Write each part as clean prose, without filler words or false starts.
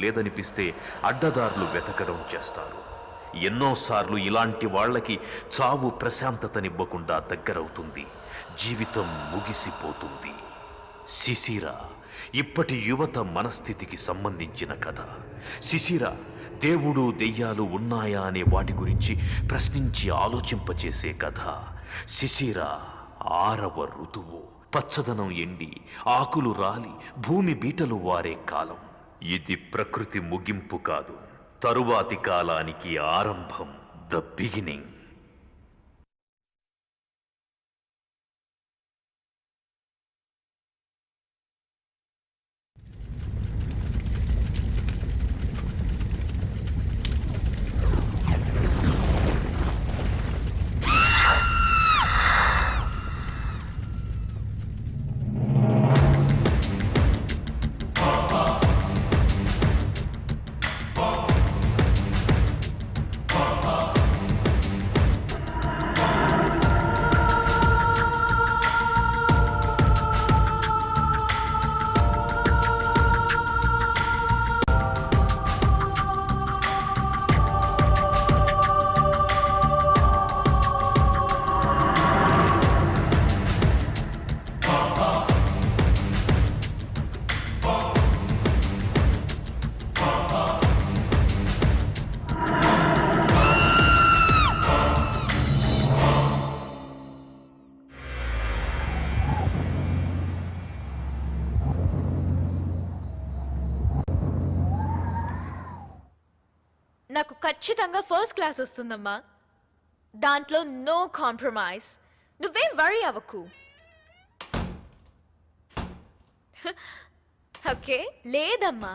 లేదనిపిస్తే అడ్డదారులు వెతకడం చేస్తారు. ఎన్నోసార్లు ఇలాంటి వాళ్ళకి చావు ప్రశాంతతనివ్వకుండా దగ్గరవుతుంది. జీవితం ముగిసిపోతుంది. శిశిర ఇప్పటి యువత మనస్థితికి సంబంధించిన కథ. శిశిర దేవుడు దెయ్యాలు ఉన్నాయా అనే వాటి గురించి ప్రశ్నించి ఆలోచింపచేసే కథ. శిశిర 6వ ఋతువు. పచ్చదనం ఎండి ఆకులు రాలి భూమి బీటలు వారే కాలం. ఇది ప్రకృతి ముగింపు కాదు, తరువాతి కాలానికి ఆరంభం. The beginning. నాకు ఖచ్చితంగా ఫస్ట్ క్లాస్ వస్తుందమ్మా. దాంట్లో నో కాంప్రమైజ్. నువ్వేం వరీ అవ్వకు. ఓకే? లేదమ్మా,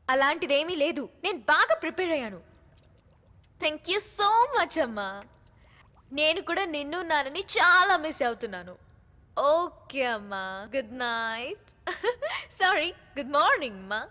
అలాంటిదేమీ లేదు. నేను బాగా ప్రిపేర్ అయ్యాను. థ్యాంక్ యూ సో మచ్ అమ్మా. నేను కూడా నిన్ను నాన్నని చాలా మిస్ అవుతున్నాను. ఓకే అమ్మా, good night. Sorry, good morning అమ్మా.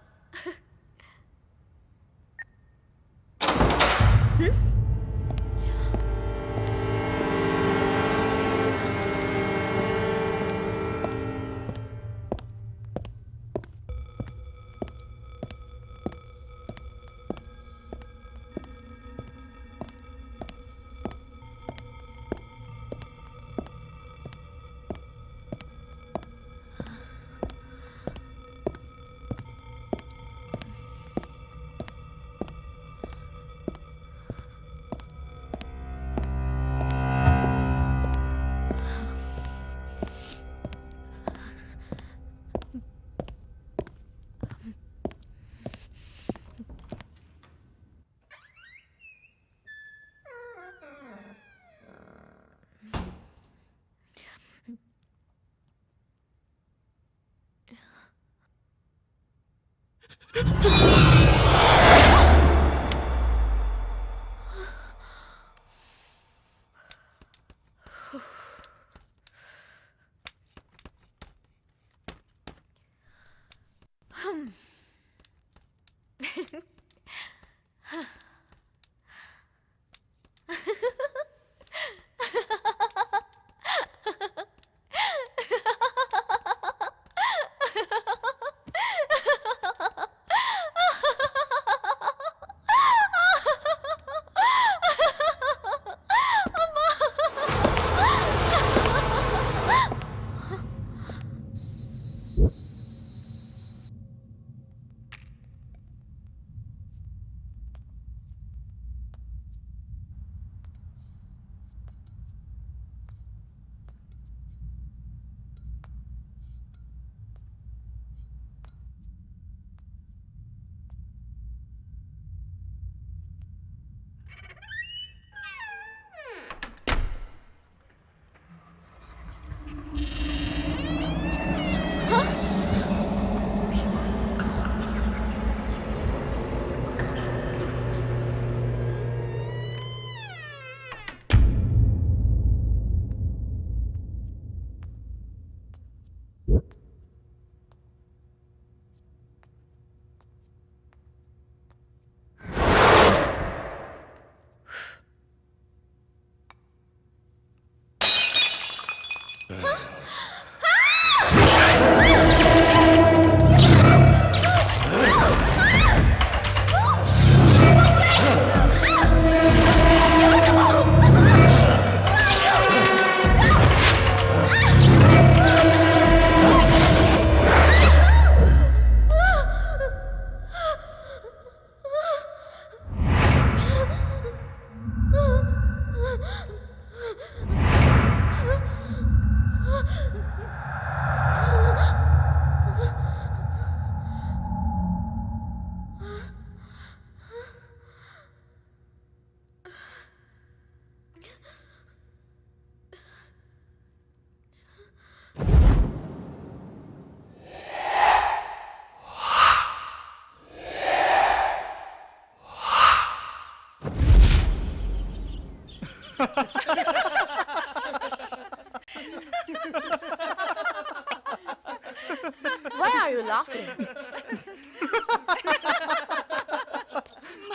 Why are you laughing?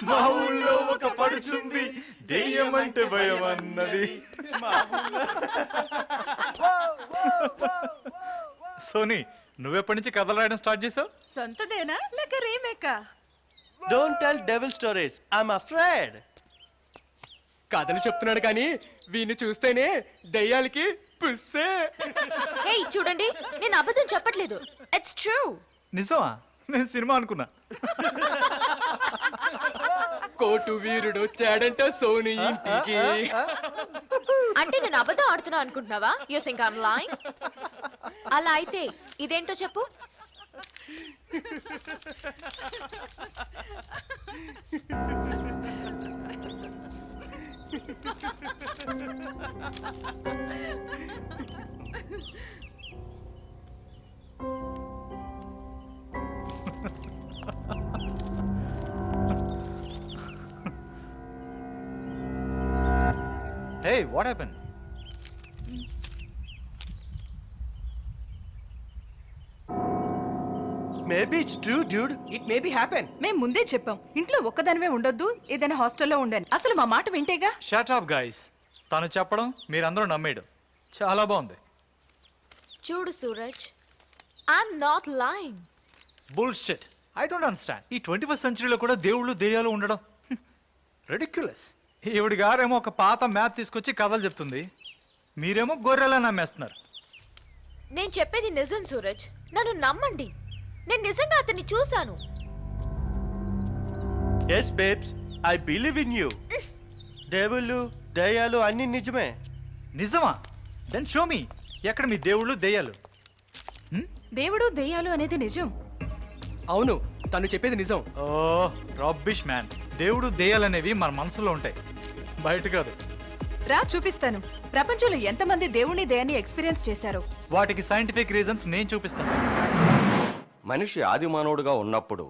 మా ఊళ్ళో ఒక పడుచుంది దెయ్యం అంటే భయం అన్నది. సోనీ, నువ్వెప్పటి నుంచి కథలు రాయడం స్టార్ట్ చేసావు? సొంతదేనా లేక రీమేకా? Don't tell devil stories. I'm afraid. కథలు చెప్తున్నాడు కానీ వీణ్ణి చూస్తేనే దయ్యాలకి పుస్సే. హే చూడండి, నేను అబద్ధం చెప్పట్లేదు. It's true. నిజమా? నేను సినిమా అనుకున్నా. కోటు వీరుడు వచ్చాడంట సోని ఇంటికి. అంటే నేను అబద్ధం ఆడుతున్నా అనుకుంటున్నావా? You think I am lying? అలా అయితే ఇదేంటో చెప్పు. Hey, what happened? Maybe it's true, dude. It may be happen. మేం ముందే చెప్పాం ఇంట్లో ఒక్కదానివే ఉండొద్దు, ఏదైనా హాస్టల్లో ఉండని. అసలు మా మాట వింటేగా. Shut up, guys. తను చెప్పడం మీరందరూ నమ్మేయడం చాలా బాగుంది. చూడు Suraj, I'm not lying. Bullshit. I don't understand. ఈ 21st సెంచరీలో కూడా దేవుళ్ళు దెయ్యాలు ఉండడం రెడిక్యులస్. ఈవిడి గారేమో ఒక పాత మ్యాప్ తీసుకొచ్చి కథలు చెప్తుంది, మీరేమో గొర్రెలా నమ్మేస్తున్నారు. నేను చెప్పేది నిజం సూరజ్, నన్ను నమ్మండి. నేను నిజంగా అతన్ని చూశాను. Yes, babes. I believe in you. దేవుళ్ళు దయ్యాలు అన్ని నిజమే. నిజమా? Then show me. ఎక్కడ మీ దేవుళ్ళు దెయ్యాలు? దేవుడు దెయ్యాలు అనేది నిజం. అవును, తను చెప్పేది నిజం. ఓ రబ్బిష్ మ్యాన్. దేవుడు దెయ్యాలనేవి మన మనసులో ఉంటాయి, బయట కాదు. రా చూపిస్తాను. ప్రపంచంలో ఎంతమంది దేవుని దయాన్ని ఎక్స్పీరియన్స్ చేశారో. వాటికి సైంటిఫిక్ రీజన్స్ నేను చూపిస్తాను. మనిషి ఆది మానవుడుగా ఉన్నప్పుడు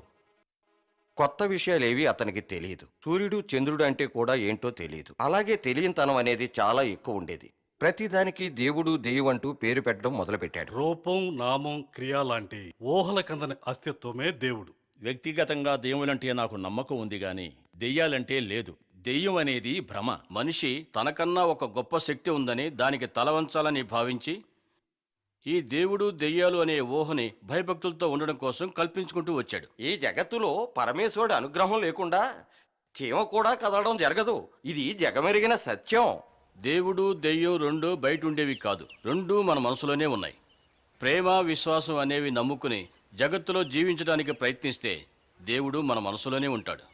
కొత్త విషయాలేవి అతనికి తెలియదు. సూర్యుడు చంద్రుడు అంటే కూడా ఏంటో తెలియదు. అలాగే తెలియనితనం అనేది చాలా ఎక్కువ ఉండేది. ప్రతిదానికి దేవుడు దెయ్యం అంటూ పేరు పెట్టడం మొదలుపెట్టాడు. రూపం, నామం, క్రియ లాంటి ఊహల కందని అస్తిత్వమే దేవుడు. వ్యక్తిగతంగా దేవులంటే నాకు నమ్మకం ఉంది గాని దెయ్యాలంటే లేదు. దెయ్యం అనేది భ్రమ. మనిషి తనకన్నా ఒక గొప్ప శక్తి ఉందని దానికి తలవంచాలని భావించి ఈ దేవుడు దెయ్యాలు అనే ఊహని భయభక్తులతో ఉండడం కోసం కల్పించుకుంటూ వచ్చాడు. ఈ జగత్తులో పరమేశ్వరుడు అనుగ్రహం లేకుండా చీమ కూడా కదలడం జరగదు. ఇది జగమెరిగిన సత్యం. దేవుడు దెయ్యం రెండు బయట ఉండేవి కాదు, రెండూ మన మనసులోనే ఉన్నాయి. ప్రేమ, విశ్వాసం అనేవి నమ్ముకుని జగత్తులో జీవించడానికి ప్రయత్నిస్తే దేవుడు మన మనసులోనే ఉంటాడు.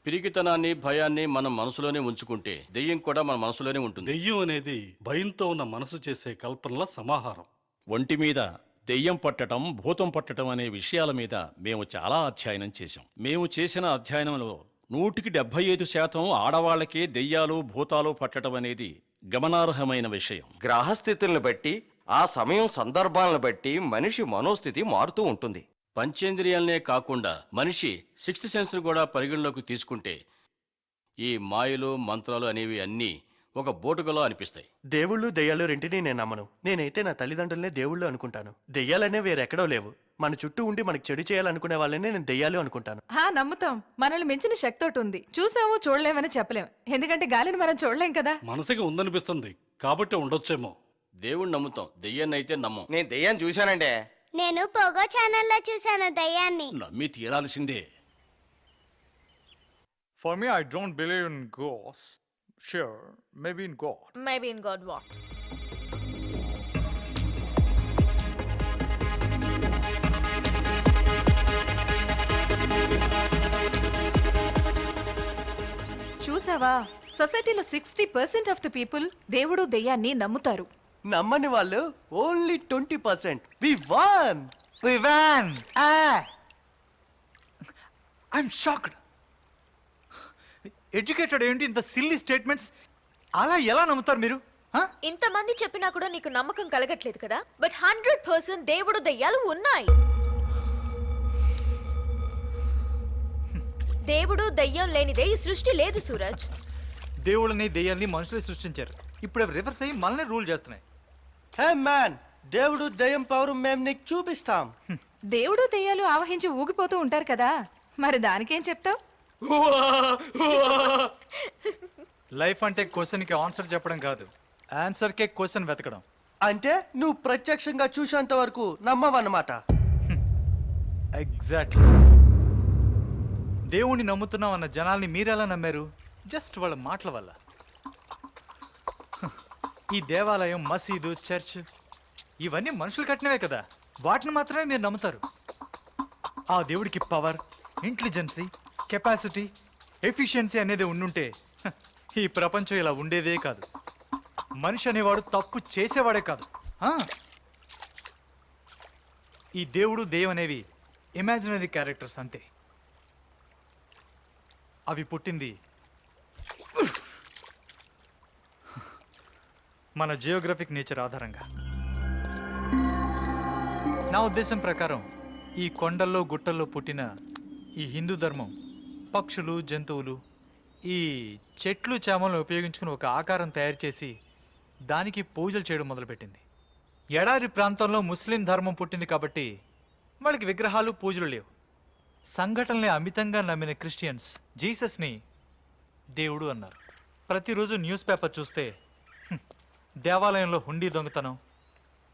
పిరికితనాన్ని, భయాన్ని మనం మనసులోనే ఉంచుకుంటే దెయ్యం కూడా మన మనసులోనే ఉంటుంది. దెయ్యం అనేది భయంతో ఉన్న మనసు చేసే కల్పనల సమాహారం. ఒంటి మీద దెయ్యం పట్టడం, భూతం పట్టడం అనే విషయాల మీద మేము చాలా అధ్యయనం చేశాం. మేము చేసిన అధ్యయనంలో 100% ఆడవాళ్లకే దెయ్యాలు, భూతాలు పట్టడం అనేది గమనార్హమైన విషయం. గ్రహస్థితులను బట్టి, ఆ సమయం సందర్భాలను బట్టి మనిషి మనోస్థితి మారుతూ ఉంటుంది. పంచేంద్రియాలనే కాకుండా మనిషి 6th సెన్స్ కూడా పరిగణలోకి తీసుకుంటే ఈ మాయలు, మంత్రాలు అనేవి అన్నీ ఒక బోటుకలో అనిపిస్తాయి. దేవుళ్ళు దెయ్యాలు రెంటిని నేను నమ్మను. నేనైతే నా తల్లిదండ్రులనే దేవుళ్ళు అనుకుంటాను. దెయ్యాలనే వేరెక్కడో లేవు. మన చుట్టూ ఉండి మనకు చెడు చేయాలనుకునే వాళ్ళనే నేను దెయ్యాలు అనుకుంటాను. నమ్ముతాం. మనల్ని మించిన శక్తి ఒకటి ఉంది. చూసాము, చూడలేమని చెప్పలేం. ఎందుకంటే గాలిని మనం చూడలేం కదా. మనసుకి ఉందనిపిస్తుంది కాబట్టి ఉండొచ్చేమో. దేవుణ్ణి నమ్ముతాం, దెయ్యాన్ని అయితే నమ్మం. నేను దెయ్యాన్ని చూశానండి. నేను పోగో ఛానల్లో చూశాను దయ్యాన్ని. నమ్మి తీరాల్సిందే. For me, I don't believe in ghosts. Sure, maybe in God. Maybe in God what? చూసావా, సొసైటీలో 60% ఆఫ్ ద పీపుల్ దేవుడు దెయ్యాన్ని నమ్ముతారు. నమ్మని వాళ్ళు only 20%. We won! We won! I'm shocked. Educated ఏంటి ఇంత సిల్లీ స్టేట్మెంట్స్? అలా ఎలా నమ్ముతారు మీరు? ఇంతమంది చెప్పినా కూడా నీకు నమ్మకం కలగట్లేదు కదా. బట్ 100% దేవుడు దయ్యాలు ఉన్నాయి. దేవుడు దయ్యం లేనిదే ఈ సృష్టి లేదు సూరజ్. దేవుళ్ళని దెయ్యాల్ని మనుషులే సృష్టించారు. ఇప్పుడు అవి రివర్స్ అయ్యి మనల్ని రూల్ చేస్తున్నాయి. హే మ్యాన్, దేవుడు దెయ్యం పవర్ మేము నీకు చూపిస్తాం. దేవుడు దెయ్యాలు ఆవహించి ఊగిపోతూ ఉంటారు కదా, మరి దానికేం చెప్తావు? లైఫ్ అంటే క్వశ్చన్కి ఆన్సర్ చెప్పడం కాదు, ఆన్సర్కే క్వశ్చన్ వెతకడం. అంటే నువ్వు ప్రత్యక్షంగా చూసేంత వరకు నమ్మవన్నమాట. ఎగ్జాక్ట్లీ. దేవుణ్ణి నమ్ముతున్నాం అన్న జనాల్ని మీరెలా నమ్మారు? జస్ట్ వాళ్ళ మాటల వల్ల. ఈ దేవాలయం, మసీదు, చర్చ్ ఇవన్నీ మనుషులు కట్టినవే కదా, వాటిని మాత్రమే మీరు నమ్ముతారు. ఆ దేవుడికి పవర్, ఇంటెలిజెన్సీ, కెపాసిటీ, ఎఫిషియన్సీ అనేది ఉండుంటే ఈ ప్రపంచం ఇలా ఉండేదే కాదు. మనిషి అనేవాడు తప్పు చేసేవాడే కాదు. ఈ దేవుడు దెయ్యం అనేవి ఇమాజినరీ క్యారెక్టర్స్ అంతే. అవి పుట్టింది మన జియోగ్రఫిక్ నేచర్ ఆధారంగా. నా ఉద్దేశం ప్రకారం ఈ కొండల్లో గుట్టల్లో పుట్టిన ఈ హిందూ ధర్మం పక్షులు, జంతువులు, ఈ చెట్లు, చేమలను ఉపయోగించుకుని ఒక ఆకారం తయారు చేసి దానికి పూజలు చేయడం మొదలుపెట్టింది. ఎడారి ప్రాంతంలో ముస్లిం ధర్మం పుట్టింది కాబట్టి వాళ్ళకి విగ్రహాలు, పూజలు లేవు. సంఘటనల్ని అమితంగా నమ్మిన క్రిస్టియన్స్ జీసస్ని దేవుడు అన్నారు. ప్రతిరోజు న్యూస్ పేపర్ చూస్తే దేవాలయంలో హుండీ దొంగతనం,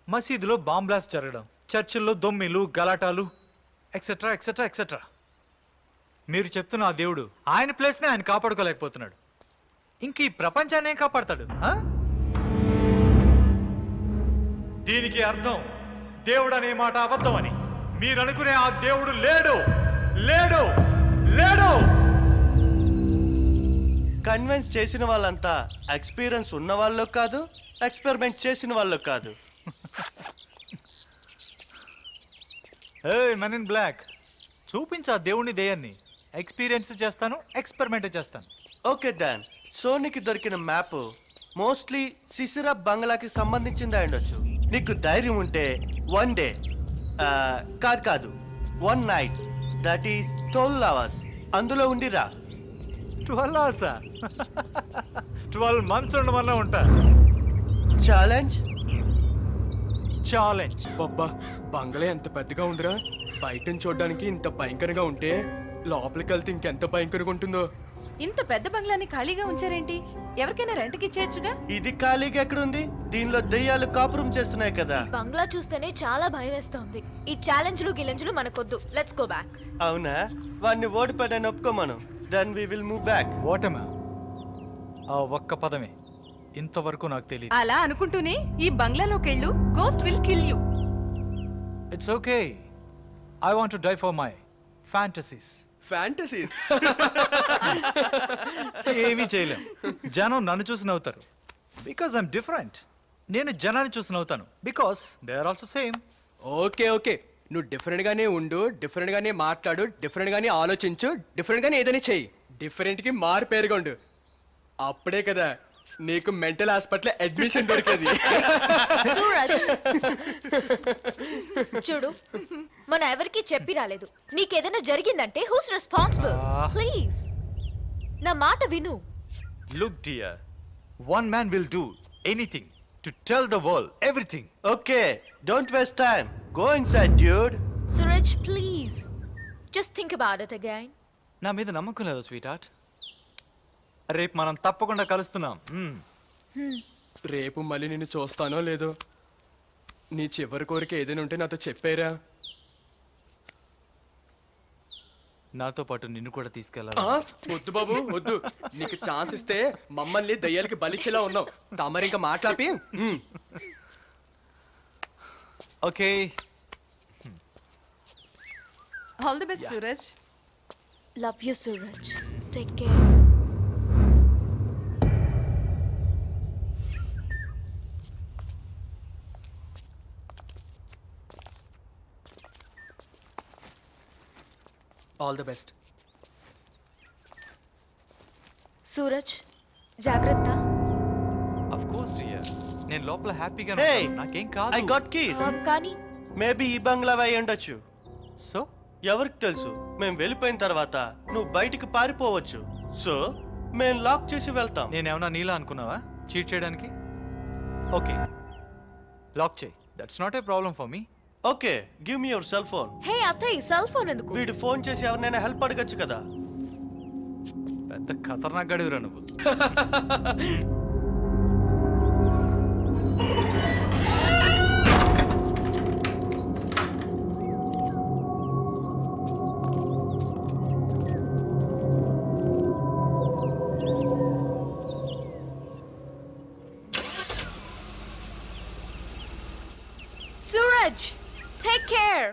మసీదులో బాంబ్ బ్లాస్ట్ జరగడం, చర్చిల్లో దొమ్మిలు, గలాటాలు, ఎక్సెట్రా ఎక్సెట్రా ఎక్సెట్రా. మీరు చెప్తున్న ఆ దేవుడు ఆయన ప్లేస్ని ఆయన కాపాడుకోలేకపోతున్నాడు. ఇంక ఈ ప్రపంచాన్ని ఏం కాపాడతాడు? దీనికి అర్థం దేవుడు అనే మాట అబద్ధమని. మీరు అనుకునే ఆ దేవుడు లేడు, లేడు, లేడు. కన్విన్స్ చేసిన వాళ్ళంతా ఎక్స్పీరియన్స్ ఉన్న వాళ్ళు కాదు, ఎక్స్పెరిమెంట్ చేసిన వాళ్ళు కాదు. మెన్ ఇన్ బ్లాక్, చూపించు ఆ దేవుని దెయ్యాన్ని. ఎక్స్పీరియన్స్ చేస్తాను, ఎక్స్పెరిమెంట్ చేస్తాను. ఓకే దాన్, సోనికి దొరికిన మ్యాప్ మోస్ట్లీ సిసిరా బంగ్లాకి సంబంధించింది ఉండొచ్చు. నీకు ధైర్యం ఉంటే 1 డే కాదు 1 నైట్, దట్ ఈస్ 12 hours అందులో ఉండిరా. 12 hours 12 months ఉండమన్నా ఉంటా. Challenge challenge. అబ్బా, బంగ్లా ఎంత పెద్దగా ఉందిరా. బయట నుంచి చూడడానికి ఇంత భయంకరంగా ఉంటే లోపలికి వెళ్తే ఇంకెంత భయంకరంగా ఉంటుందో. ఇంత పెద్ద బంగ్లాని ఖాళీగా ఉంచారేంటి? ఎవరికైనా రెంట్కి ఇచ్చేయచ్చుగా. ఇది ఖాళీగా ఎక్కడుంది? దీనిలో దెయ్యాలు కాపురం చేస్తున్నాయి కదా. బంగ్లా చూస్తేనే చాలా భయం వేస్తోంది. ఈ ఛాలెంజ్లు గిలెంజ్లు మనకొద్దు. Let's go back. అవునా? వాడిని ఓడిపోయాడని ఒప్పుకోమను. Then we will move back. ఓటమా? ఆ ఒక్క పదమే ఇంతవరకు నాకు తెలియదు. అలా అనుకుంటూనే ఈ బంగ్లాలోకెళ్ళు, ghost will kill you. It's okay, I want to die for my fantasies. Fantasies ఏమీ చేయలేం. జనం నన్ను చూసి నవ్వుతారు బికాస్ ఐఎమ్ డిఫరెంట్. నేను జనాన్ని చూసి నవ్వుతాను because they are also same. Okay okay, నువ్వు డిఫరెంట్ గానే ఉండు, డిఫరెంట్ గానే మాట్లాడు, డిఫరెంట్ గానే ఆలోచించు, డిఫరెంట్ గానే ఏదైనా చెయ్యి. డిఫరెంట్ కి మారు పేరుగొండు. అప్పుడే కదా నీకు మెంటల్ హాస్పిటల్ అడ్మిషన్ దొరికేది. సూరజ్, చూడు, మనం ఎవరికి చెప్పి రాలేదు. నీకేదైనా జరిగిందంటే హూస్ రెస్పాన్సిబుల్? ప్లీజ్ నా మాట విను. Look dear, one man will do anything to tell the world everything. Okay, don't waste time. Go inside dude. Suraj, please just think about it again. నా మీద నమ్మకం లేదు స్వీట్ హార్ట్. రేపు మనం తప్పకుండా కలుస్తున్నాం. రేపు మళ్ళీ నిన్ను చూస్తానో లేదో. నీ చివరి కోరిక ఏదైనా ఉంటే నాతో చెప్పారా? నాతో పాటు నిన్ను కూడా తీసుకెళ్ళాలి. వద్దు బాబు వద్దు. నీకు ఛాన్స్ ఇస్తే మమ్మల్ని దయ్యాలకి బలిచ్చేలా ఉన్నావు. తమరు ఇంకా మాట్లాపి. Okay, all the best Suraj. Love you Suraj, take care. All the best. Suraj, జాగ్రత్త. ఆఫ్ కోర్స్ డియర్, నేను లోపల హ్యాపీగా Hey, నాకేం కాదు. I got keys. కానీ మేబీ ఈ బంగ్లా అయి ఉండొచ్చు. సో ఎవరికి తెలుసు? మేము వెళ్ళిపోయిన తర్వాత నువ్వు బయటికి పారిపోవచ్చు. సో మేము లాక్ చేసి వెళ్తాం. నేనేమన్నా నీలా అనుకున్నావా చీట్ చేయడానికి? ఓకే, లాక్ చేయి. That's not a problem for me. Okay, give me your cell phone. Hey అత్తయ్య, సెల్ ఫోన్ ఎందుకు? వీడు ఫోన్ చేసి ఎవరినైనా హెల్ప్ అడగచ్చు కదా. పెద్ద ఖతర్నాక్ గడివిరా నువ్వు. Suraj, take care.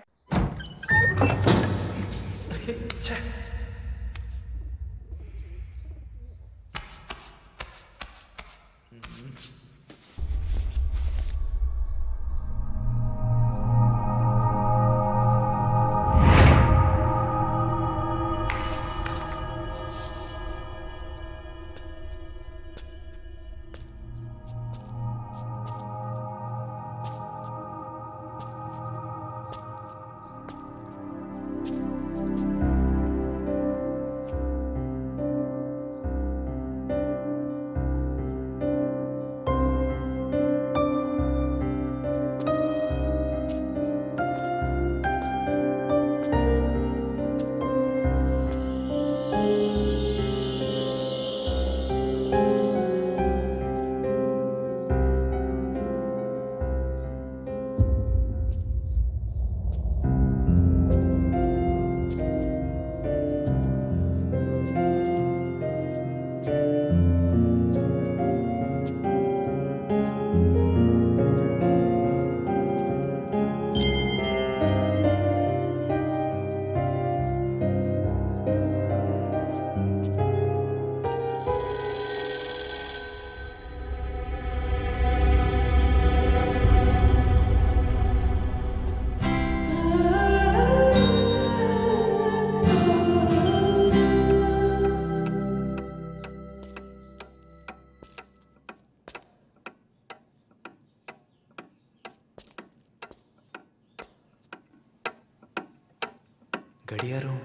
గడియారం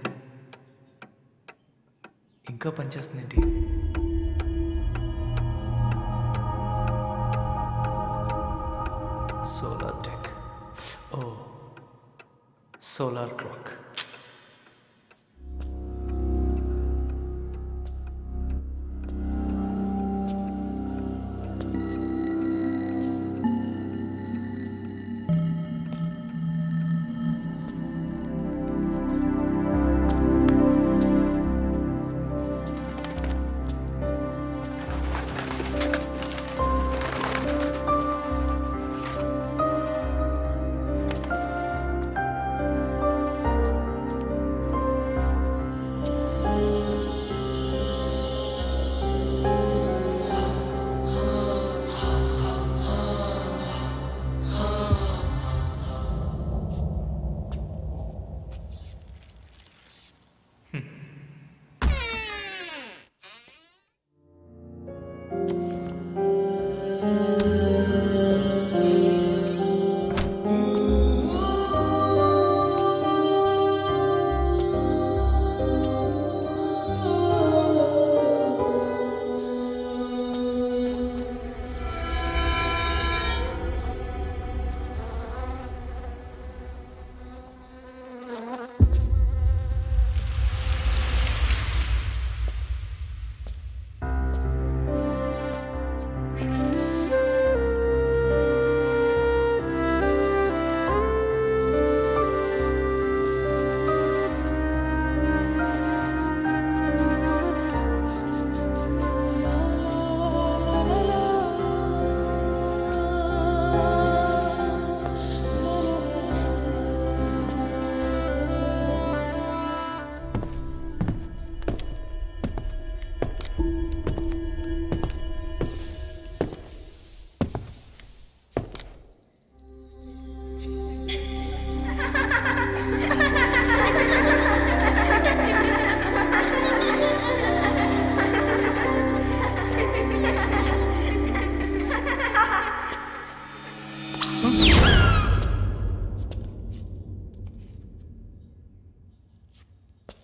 ఇంకా పనిచేస్తుందేంటి? Solar tech. Oh, solar clock.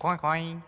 Coin, coin.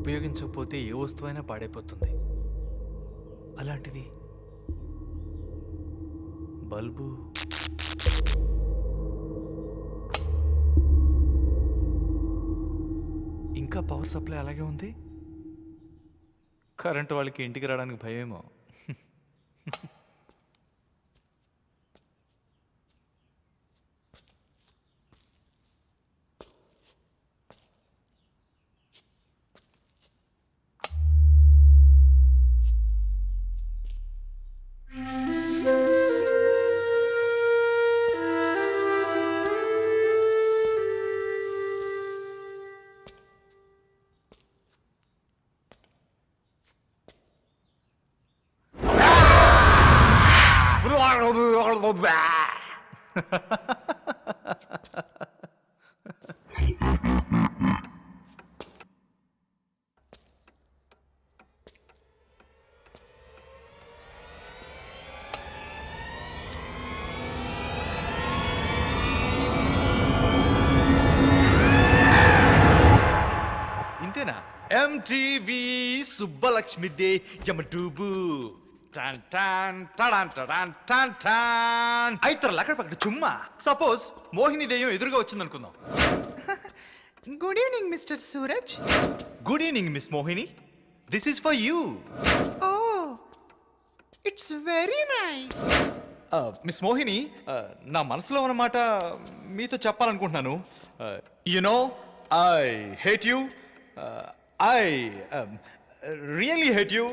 ఉపయోగించకపోతే ఏ వస్తువైనా పాడైపోతుంది. అలాంటిది బల్బు. ఇంకా పవర్ సప్లై అలాగే ఉంది. కరెంటు వాళ్ళకి ఇంటికి రావడానికి భయమేమో. ఇంతేనా? ఎంటీవీ సుబ్బలక్ష్మి దే యమడూబు టాన్ టాన్ టడాన్ టడాన్ టాన్ టాన్. అయితరు అక్కడ పక్కన చుమ్మా. సపోజ్ మోహిని దెయ్యం ఎదురుగా వచ్చింది అనుకుందాం. Good evening mister Suraj. Good evening miss Mohini, this is for you. Oh it's very nice. Miss Mohini, నా మనసులో ఉన్నమాట మీతో చెప్పాలనుకుంటున్నాను. No I hate you. I really hate you.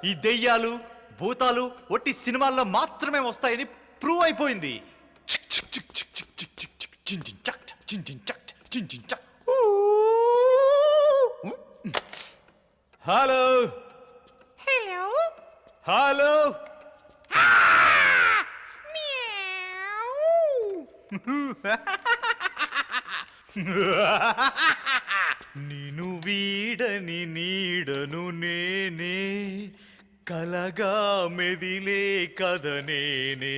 ఈ దెయ్యాలు భూతాలు ఒట్టి సినిమాల్లో మాత్రమే వస్తాయని ప్రూవ్ అయిపోయింది. Hello hello. హలో. నిను వీడని నీడను నేనే, కలగా మెదిలే కథ నేనే.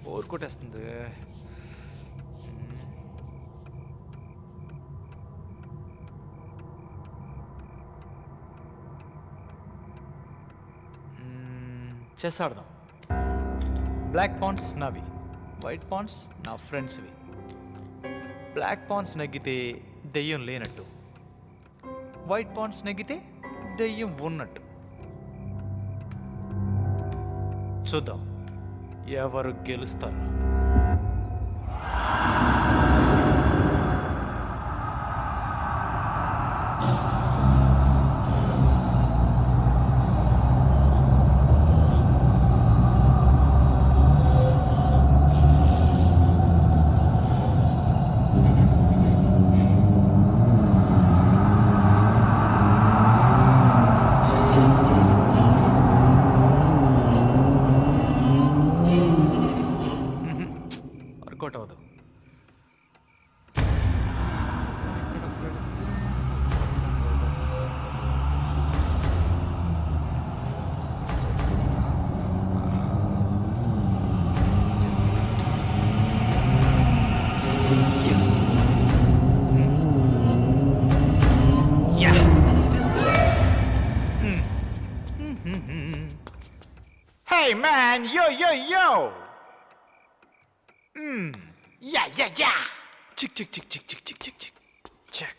బోర్ కొట్టేస్తుంది. చెస్ ఆడదాం. బ్లాక్ పాన్స్ నావి, వైట్ పాన్స్ నా ఫ్రెండ్స్వి. బ్లాక్ పాన్స్ నెగ్గితే దెయ్యం లేనట్టు, వైట్ పాన్స్ నెగ్గితే దెయ్యం ఉన్నట్టు. చూద్దాం ఎవరు గెలుస్తారు. వర్కౌట్ అవ్వదు. Hey man, yo yo yo. Yeah yeah yeah. Chick chick chick chick chick chick chick chick. Check.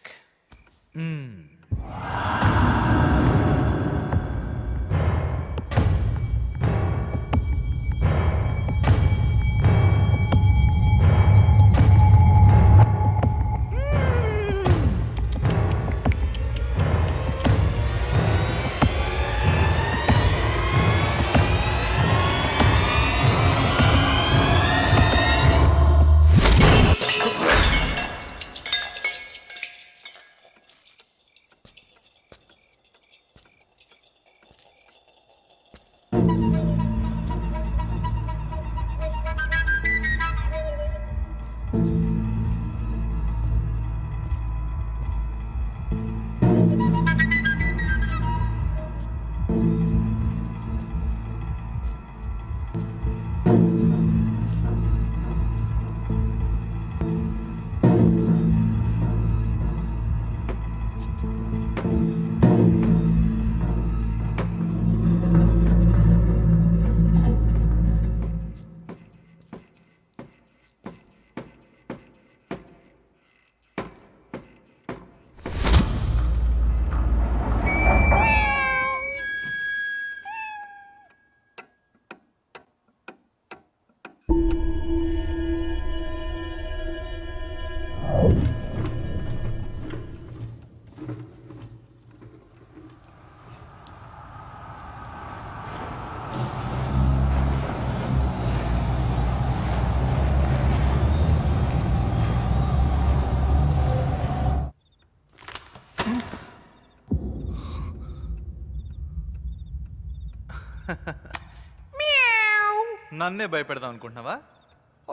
నన్నే భయపెడదాం అనుకుంటున్నావా?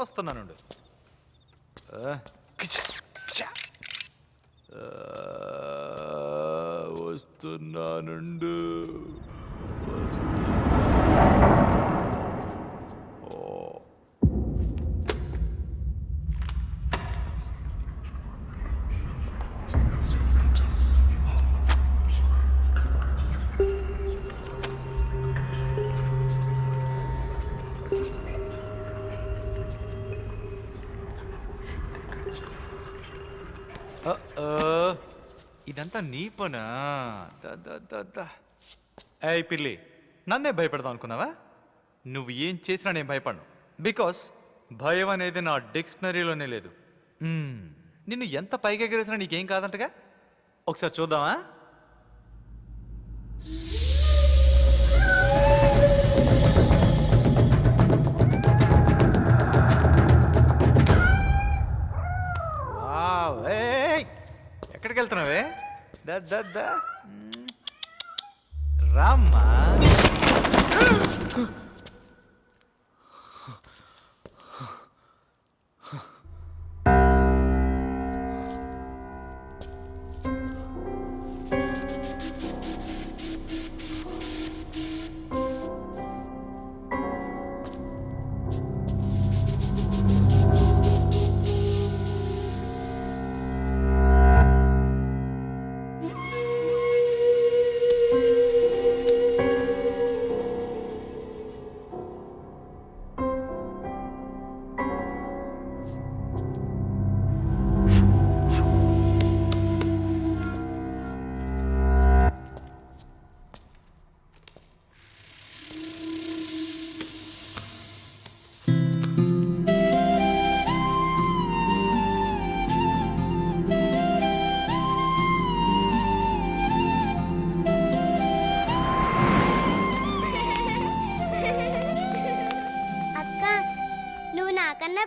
వస్తున్నానుండు. వస్తున్నానుండు. ఇదంతా నీ పనా? ఏయ్ పిల్లి, నన్నే భయపెడదాం అనుకున్నావా? నువ్వు ఏం చేసినా నేను భయపడను. బికాస్ భయం అనేది నా డిక్షనరీలోనే లేదు. నిన్ను ఎంత పైకి ఎగరేసినా నీకేం కాదంటగా? ఒకసారి చూద్దామా? ఎక్కడికి వెళ్తున్నావే? రామ్మా.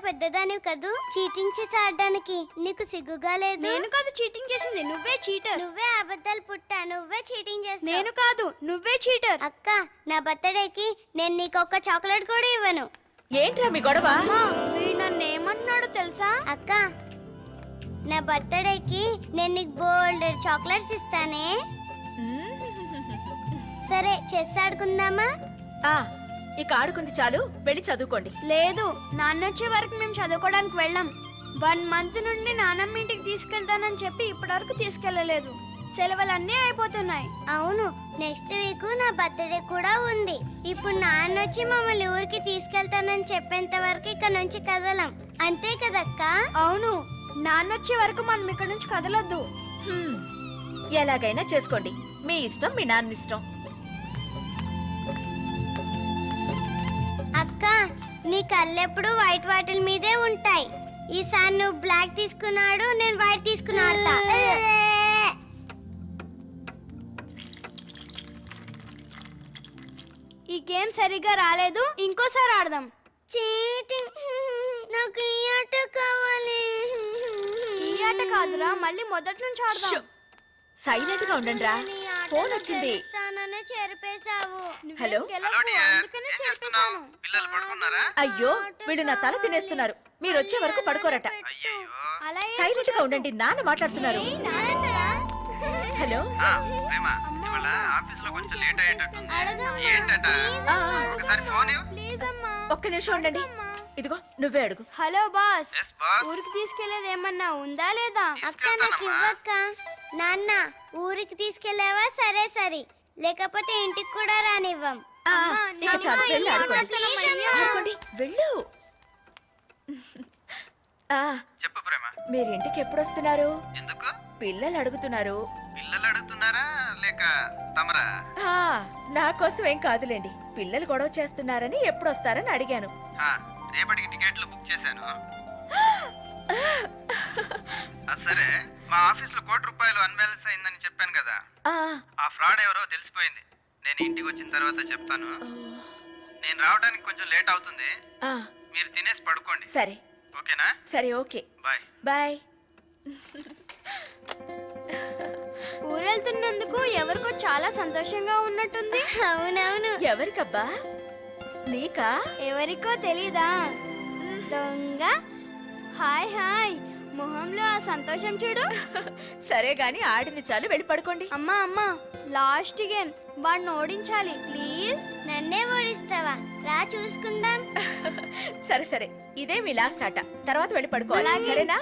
పెద్దదానివి కదూ, చీటింగ్ చేసి ఆడడానికి నీకు సిగ్గుగా లేదు? నేను కాదు చీటింగ్ చేసింది, నువ్వే చీటర్. నువ్వే అబద్ధాలు పుట్టా, నువ్వే చీటింగ్ చేస్తావు. నేను కాదు, నువ్వే చీటర్. అక్క, నా బర్త్డేకి నేను నీకు ఒక్క చాక్లెట్ కూడా ఇవ్వను. ఏంట్రా మీ గొడవ? వీడు నన్ను ఏమంటున్నాడో తెలుసా? అక్క, నా బర్త్డేకి నేను నీకు బోల్డ్ చాక్లెట్స్ ఇస్తానే. సరే, చెస్ ఆడుకుందామా? ఇక ఆడుకుంది చాలు, వెళ్ళి చదువుకోండి. లేదు, నాన్న వచ్చే వరకు మేము చదువుకోవడానికి వెళ్ళాం. 1 మంత్ నుండి నాన్నమ్మ ఇంటికి తీసుకెళ్తానని చెప్పి ఇప్పటివరకు తీసుకెళ్ళలేదు. సెలవులన్నీ అయిపోతున్నాయి. అవును, నెక్స్ట్ వీక్ నా బర్త్డే కూడా ఉంది. ఇప్పుడు నాన్న వచ్చి మమ్మల్ని ఊరికి తీసుకెళ్తానని చెప్పేంత వరకు ఇక్కడ నుంచి కదలం. అంతే కదక్క? అవును, నాన్న వచ్చే వరకు మనం ఇక్కడ నుంచి కదలొద్దు. ఎలాగైనా చేసుకోండి, మీ ఇష్టం, మీ నాన్న ఇష్టం. అక్క, నీ కళ్ళెప్పుడు వైట్ వాటిల్ మీదే ఉంటాయి. ఈసారి నువ్వు బ్లాక్ తీసుకున్నాడు, నేను వైట్ తీసుకుని ఆడతా. ఈ గేమ్ సరిగ్గా రాలేదు, ఇంకోసారి ఆడదాం. చీటింగ్. నాకు ఈ ఆట కావాలి. ఈ ఆట కాదురా, మళ్ళీ మొదటి నుంచి ఆడదాం. సైలెంట్ గా ఉండండి రా, ఫోన్ వచ్చింది. హలో. అయ్యో, వీళ్ళు నా తల తినేస్తున్నారు. మీరు వచ్చే వరకు పడుకోరట. సైలెంట్ గా ఉండండి, నాన్న మాట్లాడుతున్నారు. హలో. ఒక్క నిమిషం ఉండండి, ఇదిగో నువ్వే అడుగు. హలో బాస్, ఊరికి తీసుకెళ్లేది ఏమన్నా ఉందా లేదా? అక్క నాకు ఇవ్వక్క. నాన్న, ఊరికి తీసుకెళ్ళావా? సరే సరే, లేకపోతే ఇంటికి కూడా రానివ్వం. ఇక చాలు, వెళ్ళి ఆడుకోండి. ఆడుకోండి, వెళ్ళు. చెప్పు ప్రేమ. మీరు ఇంటికి ఎప్పుడు వస్తున్నారు? ఎందుకు? పిల్లలు అడుగుతున్నారు. పిల్లలు అడుగుతున్నారా లేక తమరా? నా కోసం ఏం కాదులేండి, పిల్లలు గొడవ చేస్తున్నారని ఎప్పుడు వస్తారని అడిగాను. రేపటికి టికెట్లు బుక్ చేశాను. సరే, మా ఆఫీస్ లో ₹1,00,00,000 అన్బ్యాలెన్స్ అయిందని చెప్పాను కదా. ఆ ఫ్రాడ్ ఎవరో తెలిసిపోయింది. నేను ఇంటికి వచ్చిన తర్వాత చెప్తాను. నేను రావడానికి కొంచెం లేట్ అవుతుంది. మీరు తినేసి పడుకోండి. సరే. ఓకేనా? సరే, ఓకే. బాయ్. బాయ్. ఊరెళ్తున్నందుకు ఎవరికో చాలా సంతోషంగా ఉన్నట్టుంది. అవునవును. ఎవరికబ్బా? నీకా? ఎవరికో తెలీదా? దొంగ. హాయ్ హాయ్, మొహంలో ఆ సంతోషం చూడు. సరే గాని ఆడింది చాలు, వెళ్ళి పడుకోండి. అమ్మా అమ్మా, లాస్ట్ గేమ్, వాడిని ఓడించాలి ప్లీజ్. నన్నే ఓడిస్తావా? రా చూసుకుందాం. సరే సరే, ఇదే మీ లాస్ట్ ఆట, తర్వాత వెళ్ళి పడుకోవాలి. అలాగే. సరేనా?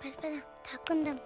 పద పద, తాక్కుందాం.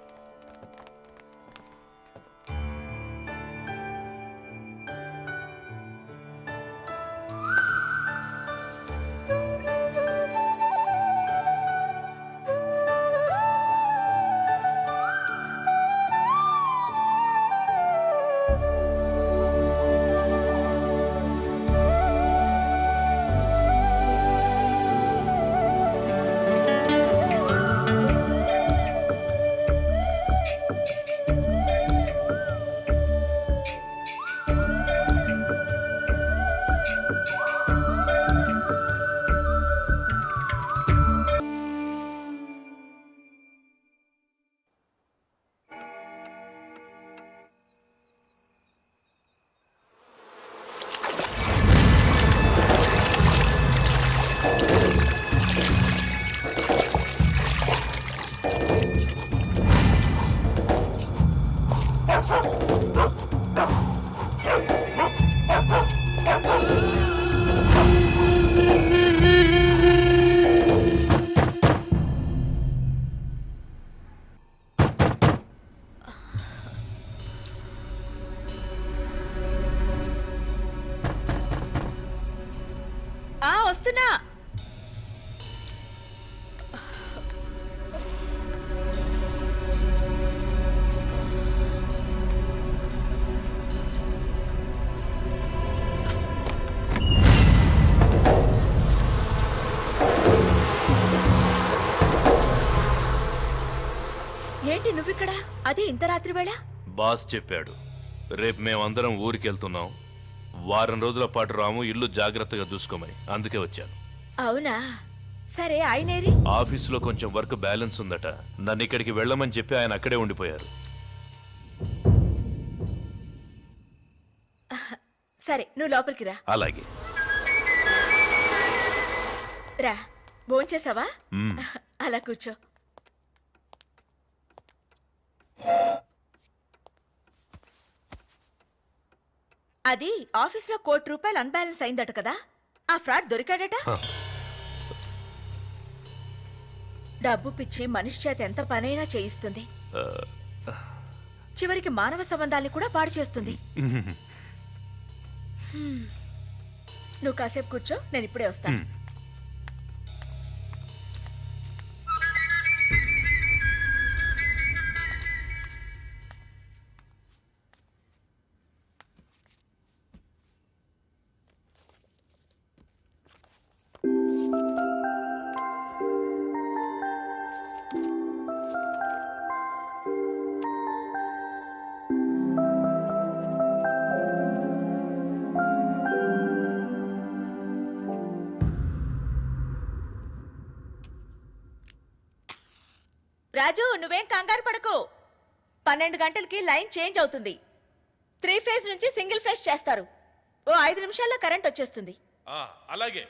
వస్తున్నా. ఏంటి నువ్విక్కడ? అదే ఇంత రాత్రి వేళ? బాస్ చెప్పాడు, రేపు మేమందరం ఊరికెళ్తున్నాం. వారం రోజుల పాటు రాము, ఇల్లు జాగ్రత్తగా చూసుకోమని. అందుకే వచ్చాను. అవునా? సరే, ఆయనేరి? ఆఫీసులో కొంచెం వర్క్ బ్యాలెన్స్ ఉందట. నన్ను ఇక్కడికి వెళ్ళమని చెప్పి ఆయన అక్కడే ఉండిపోయారు. సరే, నువ్వు లోపలికి రా. అలాగే. రా, భోంచేసావా? మ్మ్. అలా కూర్చో. అది ఆఫీస్లో ₹1,00,00,000 అన్బ్యాలెన్స్ అయిందట కదా, ఆ ఫ్రాడ్ దొరికాడట. డబ్బు పిచ్చి మనిషి చేత ఎంత పనైనా చేయిస్తుంది, చివరికి మానవ సంబంధాల్ని కూడా పాడు చేస్తుంది. నువ్వు కాసేపు కూర్చో, నేను ఇప్పుడే వస్తాను. రాజు, నువ్వేం కంగారు పడకు. 12 గంటలకి లైన్ చేంజ్ అవుతుంది. 3 ఫేజ్ నుంచి సింగిల్ ఫేజ్ చేస్తారు. ఓ 5 నిమిషాల్లో కరెంట్ వచ్చేస్తుంది. అలాగే.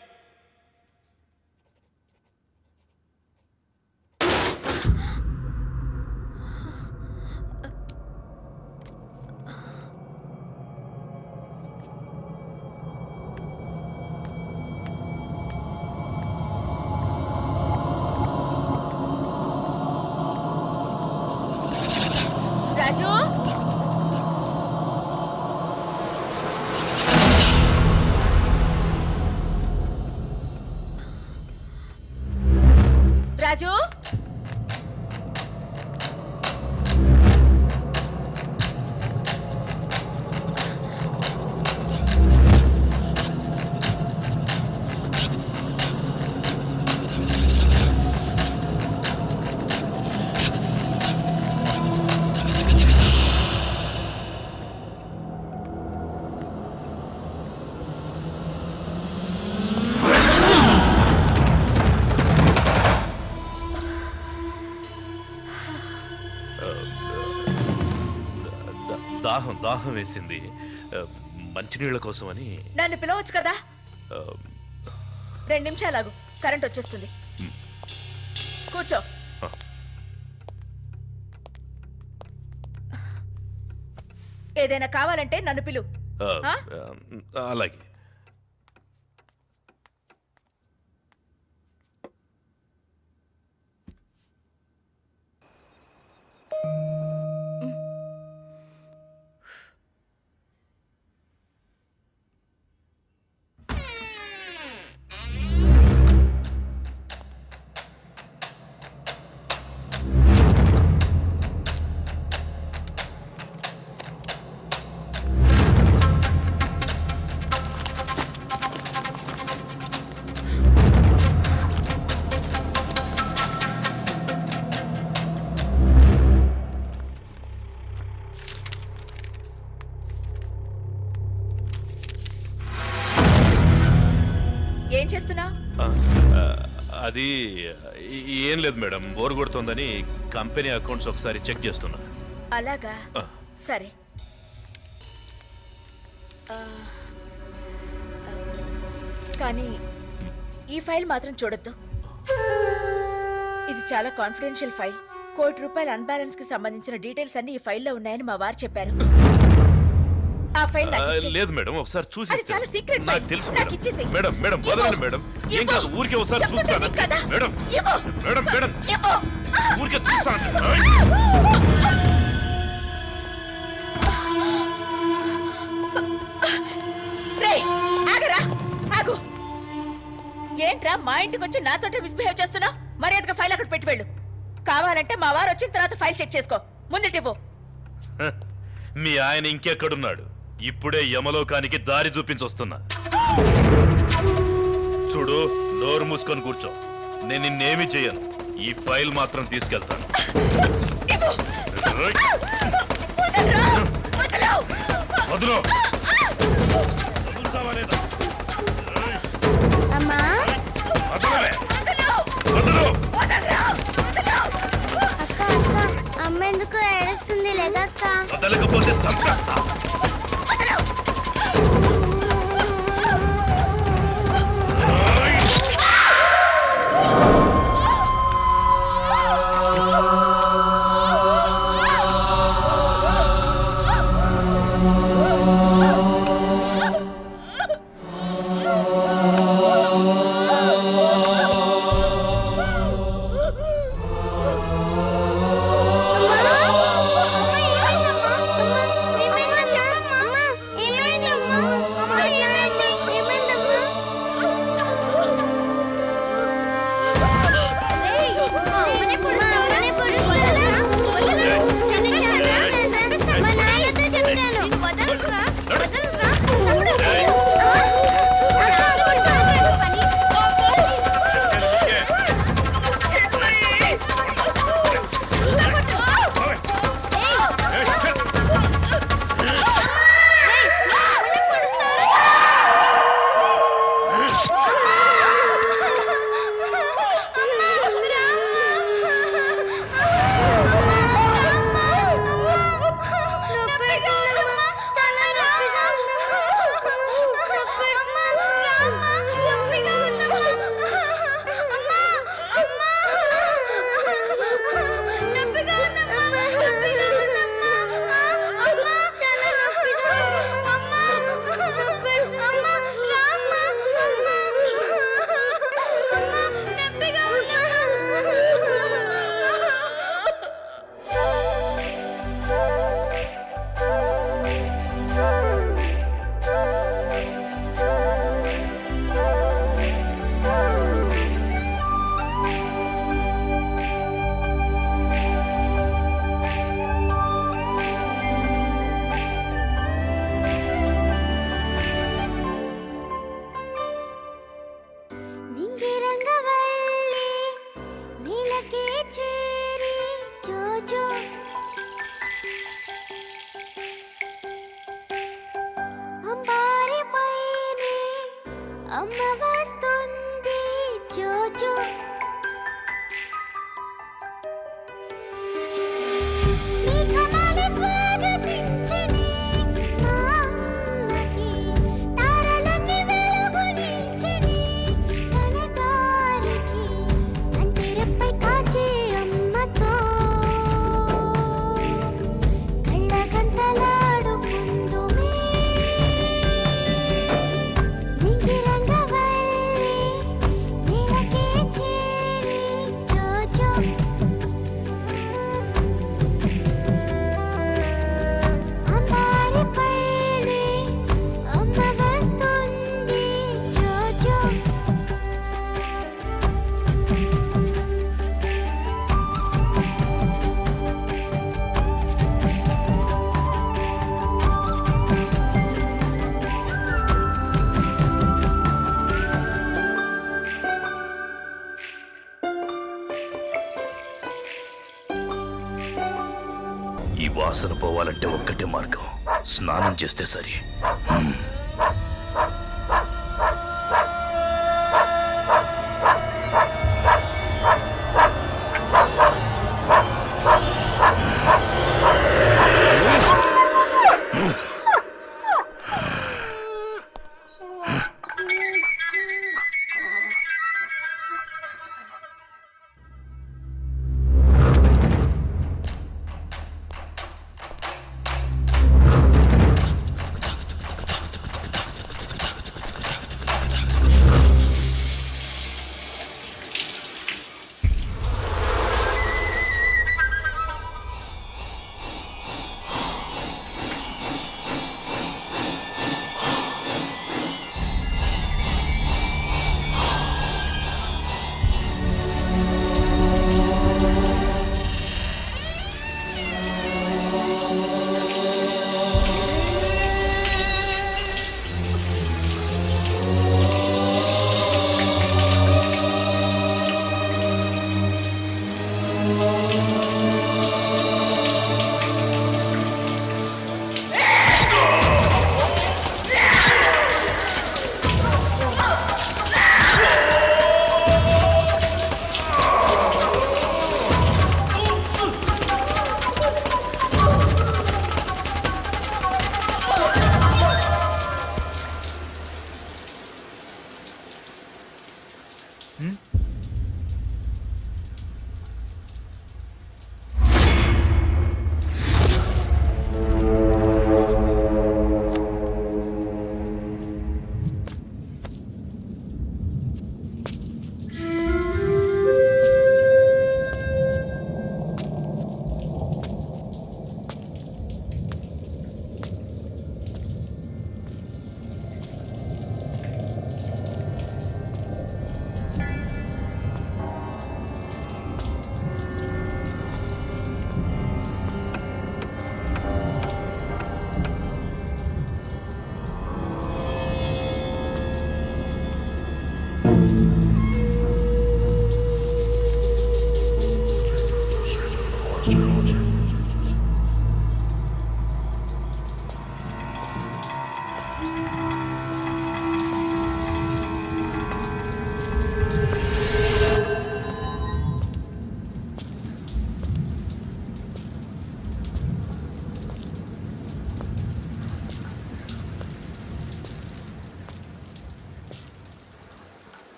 రాజు, రాజు, దాహం వేసింది, మంచినీళ్ళ కోసమని. నన్ను పిలవచ్చు కదా. 2 నిమిషాలు ఆగు, కరెంట్ వచ్చేస్తుంది. కూర్చో. ఏదైనా కావాలంటే నన్ను పిలు. అలాగే. ఏం చేస్తున్నావు? అది ఏం లేదు మేడం, బోర్ కొడుతోందని కంపెనీ అకౌంట్స్ ఒకసారి చెక్ చేస్తున్నా. అలాగా, సరే. కానీ ఈ ఫైల్ మాత్రం చూడొద్దు. ఇది చాలా కాన్ఫిడెన్షియల్ ఫైల్. ₹1,00,00,000 అన్బ్యాలెన్స్ కి సంబంధించిన డీటెయిల్స్ అన్ని ఈ ఫైల్లో ఉన్నాయని మా వారు చెప్పారు. ఆ ఫైల్ నాకు ఇచ్చేయ్. లేదు మేడం, ఒకసారి చూసి అది చాలా సీక్రెట్ నాకు ఫైల్. తెలుసు నాకు మేడం. ఇచ్చేసేయ్. మేడం మేడం వదలండి మేడం, ఏం కాదు, ఊరికే ఒకసారి చూస్తాను. మేడం మేడం మేడం ఊరికే చూస్తాను. ఆగరా, ఆగు. ఏంట్రా మా ఇంటికి వచ్చి నాతోటే మిస్బిహేవ్ చేస్తున్నావు? మర్యాదగా ఫైల్ అక్కడ పెట్టి వెళ్ళు. కావాలంటే మా వారు వచ్చిన తర్వాత ఫైల్ చెక్ చేసుకో. ముందుటివ్వు. మీ ఆయన ఇంకెక్కడున్నాడు? ఇప్పుడే యమలోకానికి దారి చూపించొస్తున్నా. చూడు, నోరు మూసుకొని కూర్చో. నేను నిన్నేమి చెయ్యను. ఈ ఫైల్ మాత్రం తీసుకెళ్తాను. వదులు. వదులుతావా లేదా? అమ్మా, వదలవే. వదులు. అక్క అమ్మ ఎందుకు ఏడుస్తుంది? లేదక్క. వదలకపోతే చంపేస్తా. అమ్మ వస్తుంది జోజో మేఘమాల స్వాగతించని మా అమ్మకి తారలన్నీ వెలుగునించని తన దారికి అంటిరెప్పై కాచే అమ్మతో కళ్ళగంతలాడుకుందుమే నింగి రంగవల్లి నేలకే చేరి జోజో అమ్మారి పైనే అమ్మ వస్తుంది జోజో ఈ వాసన పోవాలంటే ఒక్కటే మార్గం, స్నానం చేస్తే సరి.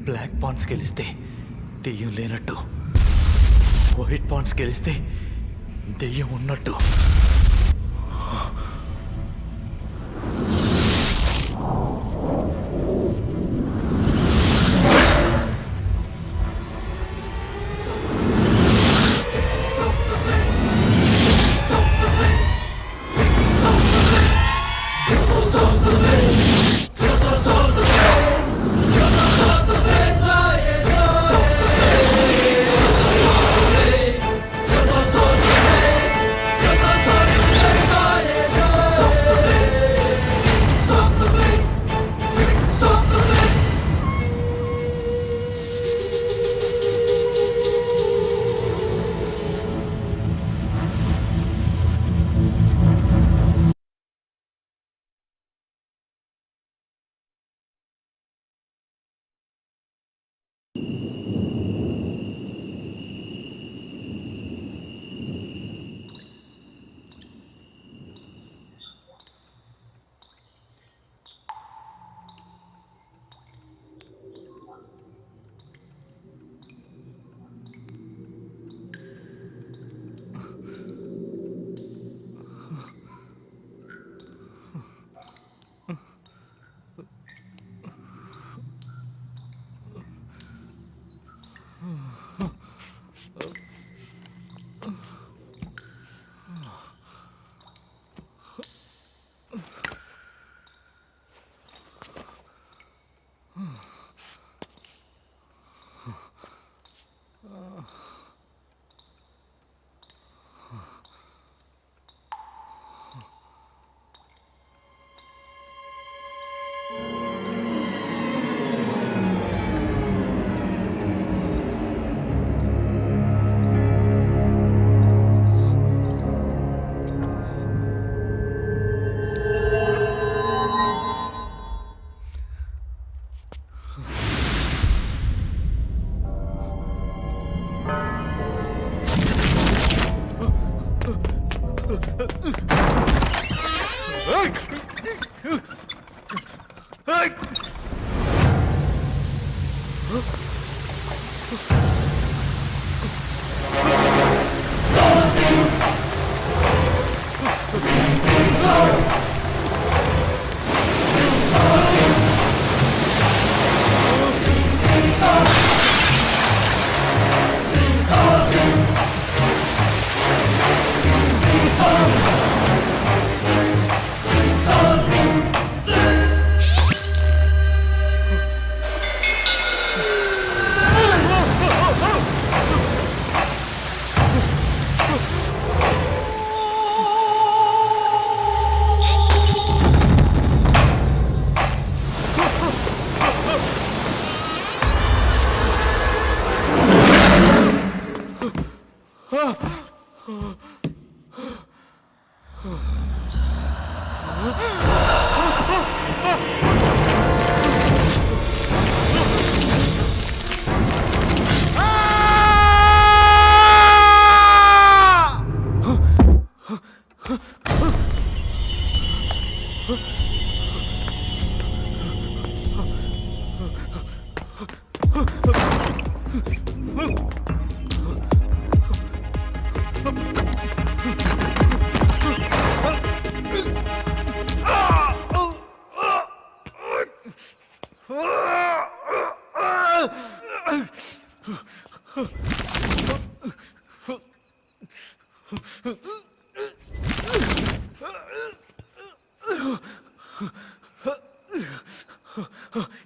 బ్లాక్ పాండ్స్ గెలిస్తే దెయ్యం లేనట్టు, వైట్ పాండ్స్ గెలిస్తే దెయ్యం ఉన్నట్టు.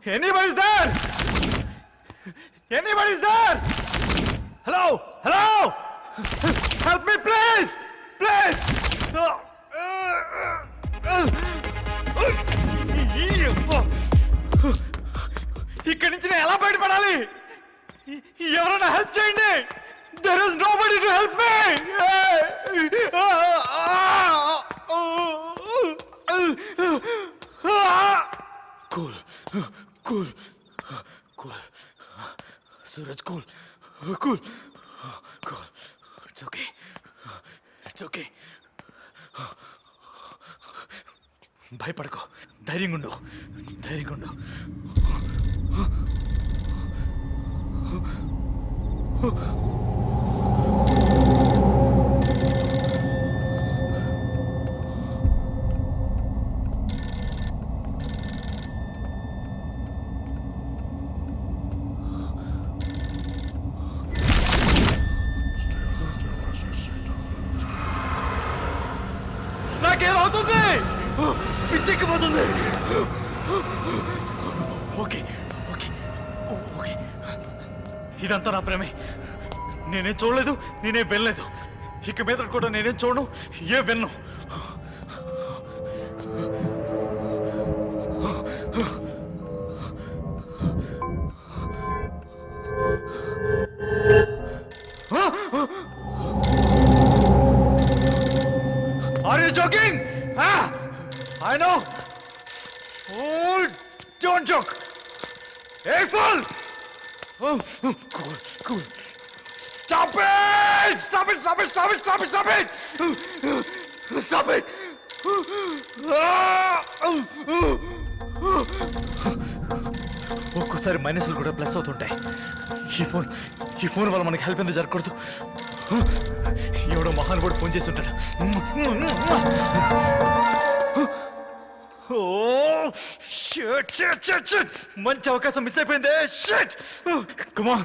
Anybody's there? Anybody's there? Hello? Hello? Help me, please! Please! ఇక్కడి నుంచి నేను ఎలా బయటపడాలి? ఎవరైనా హెల్ప్ చేయండి. There is nobody to help me. Cool. Cool. Cool. Suraj, cool. Cool. Cool. It's okay. It's okay. భయపడకో. ధైర్యంగా ఉండు. ధైర్యంగా ఉండు. నాకేమవుతుంది? పిచ్చెక్కిపోతుంది. ఓకే ఓకే ఓకే, ఇదంతా నా ప్రేమే. నేనేం చూడలేదు, నేనేం వినలేదు. ఇక మీద కూడా నేనేం చూడను, ఏ విన్ను. Are you joking? Ah, I know. Oh, don't joke. Hey, fool! Stop it! Stop it! Stop it! Stop it! Stop it! Stop it! Stop it! ఒక్కోసారి మైనస్లు కూడా ప్లస్ అవుతుంటాయి. ఈ ఫోన్ వల్ల మనకి హెల్ప్ ఎందుకు జరగకూడదు? ఎవడో మహానుభావుడు ఫోన్ చేసి ఉంటాడు. Oh shit shit shit shit, మంచి అవకాశం మిస్ అయిపోయింది. Shit, come on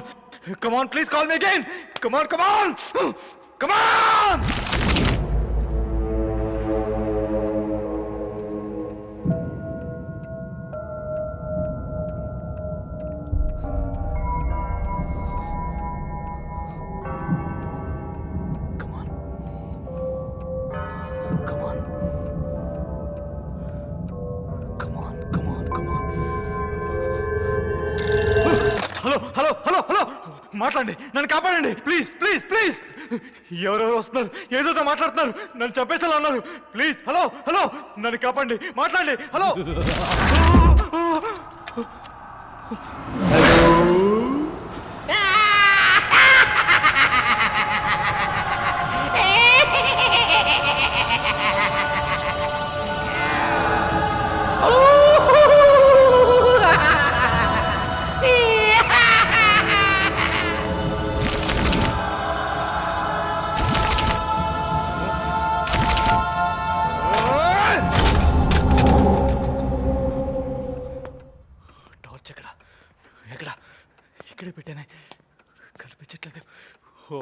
come on, please call me again. Come on come on come on. Hello hello hello hello, మాట్లాడండి, నన్ను కాపాడండి ప్లీజ్ ప్లీజ్ ప్లీజ్. ఎవరెవరు వస్తున్నారు, ఏదో మాట్లాడుతున్నారు, నన్ను చంపేసేలా ఉన్నారు. ప్లీజ్ హలో హలో, నన్ను కాపాడండి, మాట్లాడండి. హలో ఇక్కడే పెట్టానే, కనిపించట్లేదు. ఓ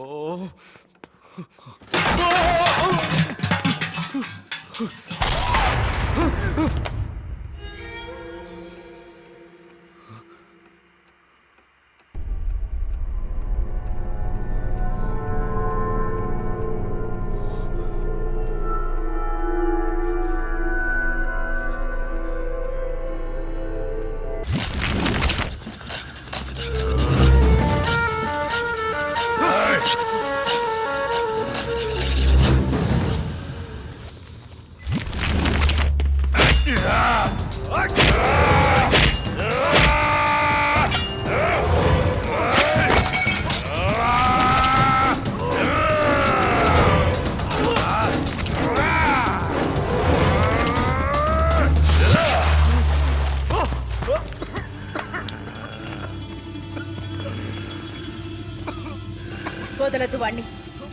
వదలదు వాణ్ణి,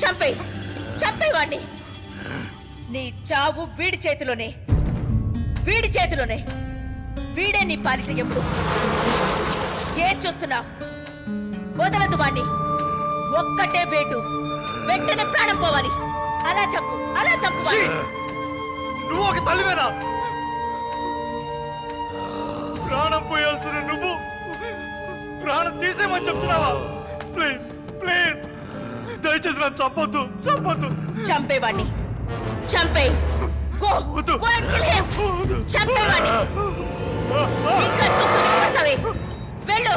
చంపేయ్ చంపేయ్ వాణ్ణి. నీ చావు వీడి చేతిలోనే, వీడి చేతిలోనే. వీడే నీ పాలిట ఎప్పుడు. ఏం చూస్తున్నావు? వదలదు వాణ్ణి. ఒక్కటే వేటు, వెంటనే ప్రాణం పోవాలి. అలా చంపు, అలా చంపు వాణ్ణి. నువ్వు ఒక తల్లివేనా? ప్రాణం పోయాల్సిన నువ్వు ప్రాణం తీసేమని చెప్తున్నావా? ప్లీజ్ ప్లీజ్, దయచేసి నన్ను చంపొద్దు, చంపొద్దు. చంపేవాణ్ణి, చంపే. చంపేవాణ్ణి. ఇంకా చూస్తూనే ఉంటావే. వెళ్ళు,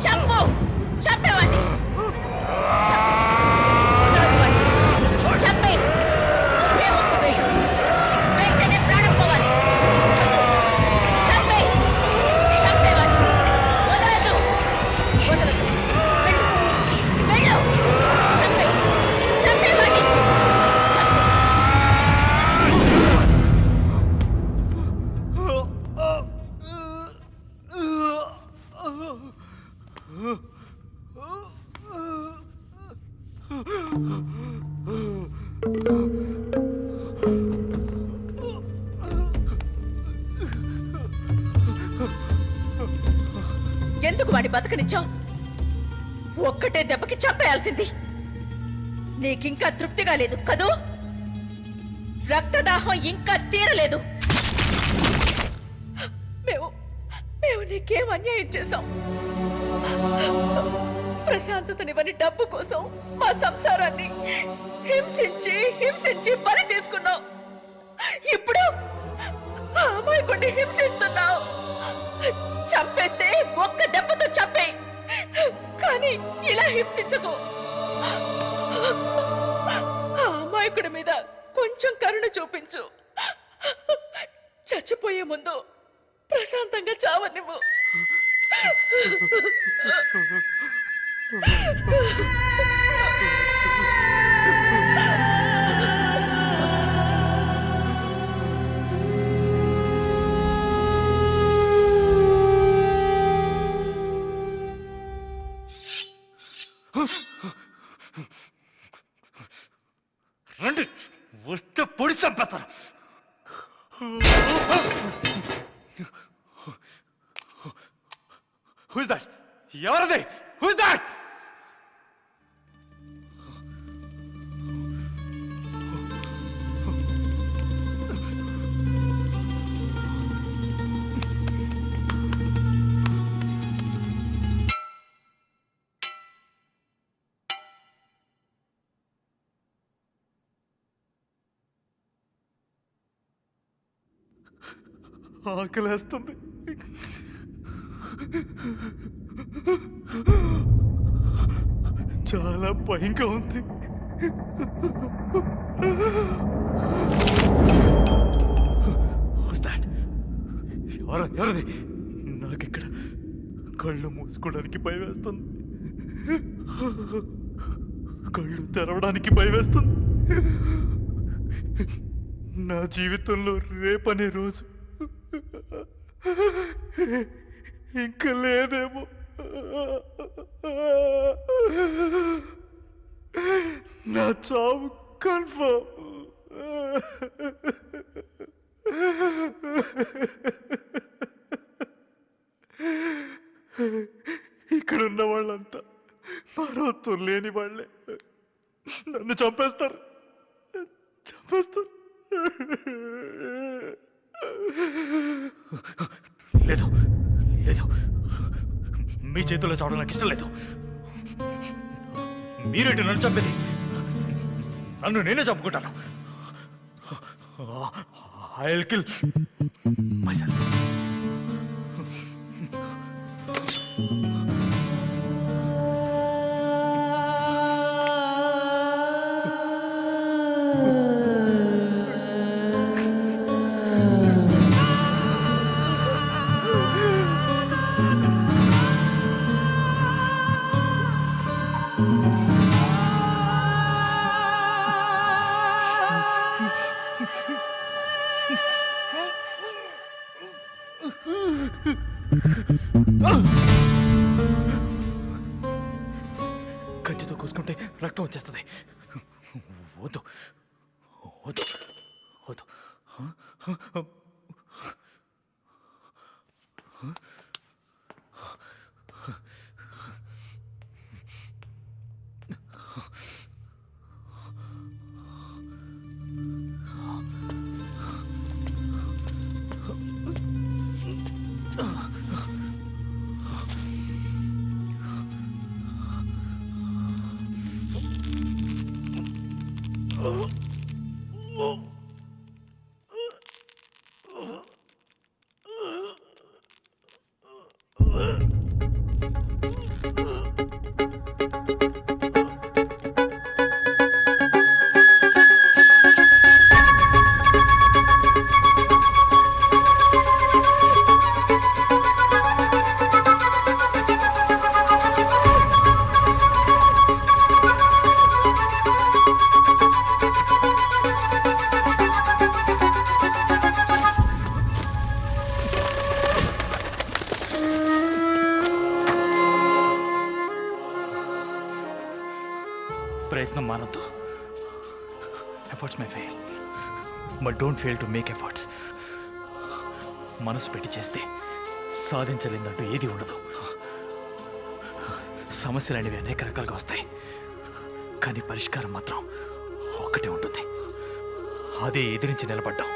చంపు. చంపేవాణ్ణి, చంపే. వెంటనే ప్రాణం పోవాలి. చంపే, చంపేవాణ్ణి. వదలదు, వదలదు. వెళ్ళు, చంపే, చంపేవాణ్ణి. ఎందుకు వాడి బతకనిచ్చావు? ఒక్కటే దెబ్బకి చంపేయాల్సింది. నీకింకా తృప్తిగా లేదు కదూ? రక్తదాహం ఇంకా తీరలేదు. మేము నీకేం అన్యాయం చేశాం? ప్రశాంతతనివ్వని డబ్బు కోసం మా సంసారాన్ని హింసించి హింసించి బలి తీసుకున్నావు. ఇప్పుడు ఆ అమాయకుడిని హింసిస్తున్నావు. చంపేస్తే ఒక్క దెబ్బతో చంపేయి, కానీ ఇలా హింసించకు. ఆ అమాయకుడి మీద కొంచెం కరుణ చూపించు. చచ్చిపోయే ముందు ప్రశాంతంగా చావనివ్వు. రండి, వస్తే పొడి చంపేస్తాను. Who's that? ఎవరది? Who's that? ఆకలేస్తుంది. చాలా భయంగా ఉంది. ఎవరది? నాకిక్కడ కళ్ళు మూసుకోవడానికి భయం వేస్తుంది, కళ్ళు తెరవడానికి భయం వేస్తుంది. నా జీవితంలో రేపనే రోజు ఇంకా లేదేమో. నా చావు కన్ఫర్మ్. ఇక్కడున్న వాళ్ళంతా పర్వతం లేని వాళ్ళే. నన్ను చంపేస్తారు. లేదు, మీ చేతుల్లో చావడం నాకు ఇష్టం లేదు. మీరేంటి నన్ను చంపేది? నన్ను నేనే చంపుకుంటాను. I'll kill myself. కత్తితో కోసుకుంటే రక్తం వచ్చేస్తుంది. వద్దు వద్దు వద్దు. ప్రయత్నం మానొద్దు. Efforts may fail, but don't fail to make efforts. మనసు పెట్టి చేస్తే సాధించలేదంటూ ఏది ఉండదు. సమస్యలు అనేవి అనేక రకాలుగా వస్తాయి, కానీ పరిష్కారం మాత్రం ఒక్కటే ఉంటుంది. అదే ఎదిరించి నిలబడ్డాం.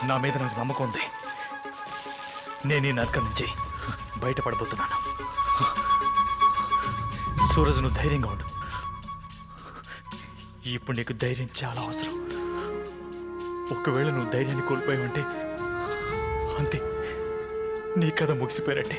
నా మీద నాకు నమ్మకం ఉంది. నేను ఈ నరకం నుంచి బయటపడబోతున్నాను. సూరజ్, నువ్వు ధైర్యంగా ఉండు. ఇప్పుడు నీకు ధైర్యం చాలా అవసరం. ఒకవేళ నువ్వు ధైర్యాన్ని కోల్పోయావంటే అంతే, నీ కథ ముగిసిపోయినట్టే.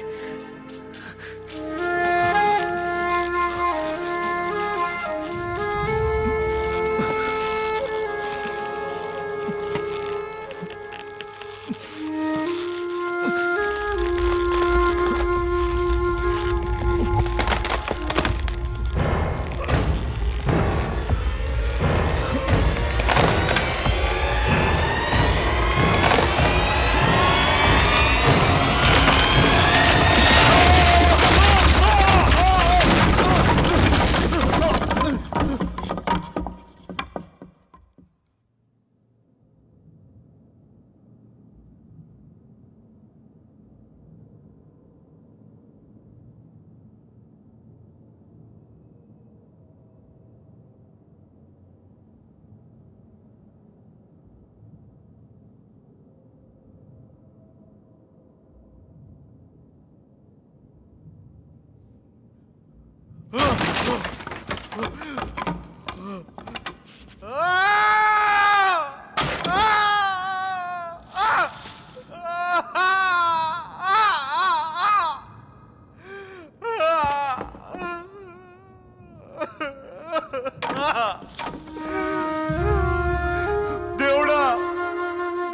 దేవుడా,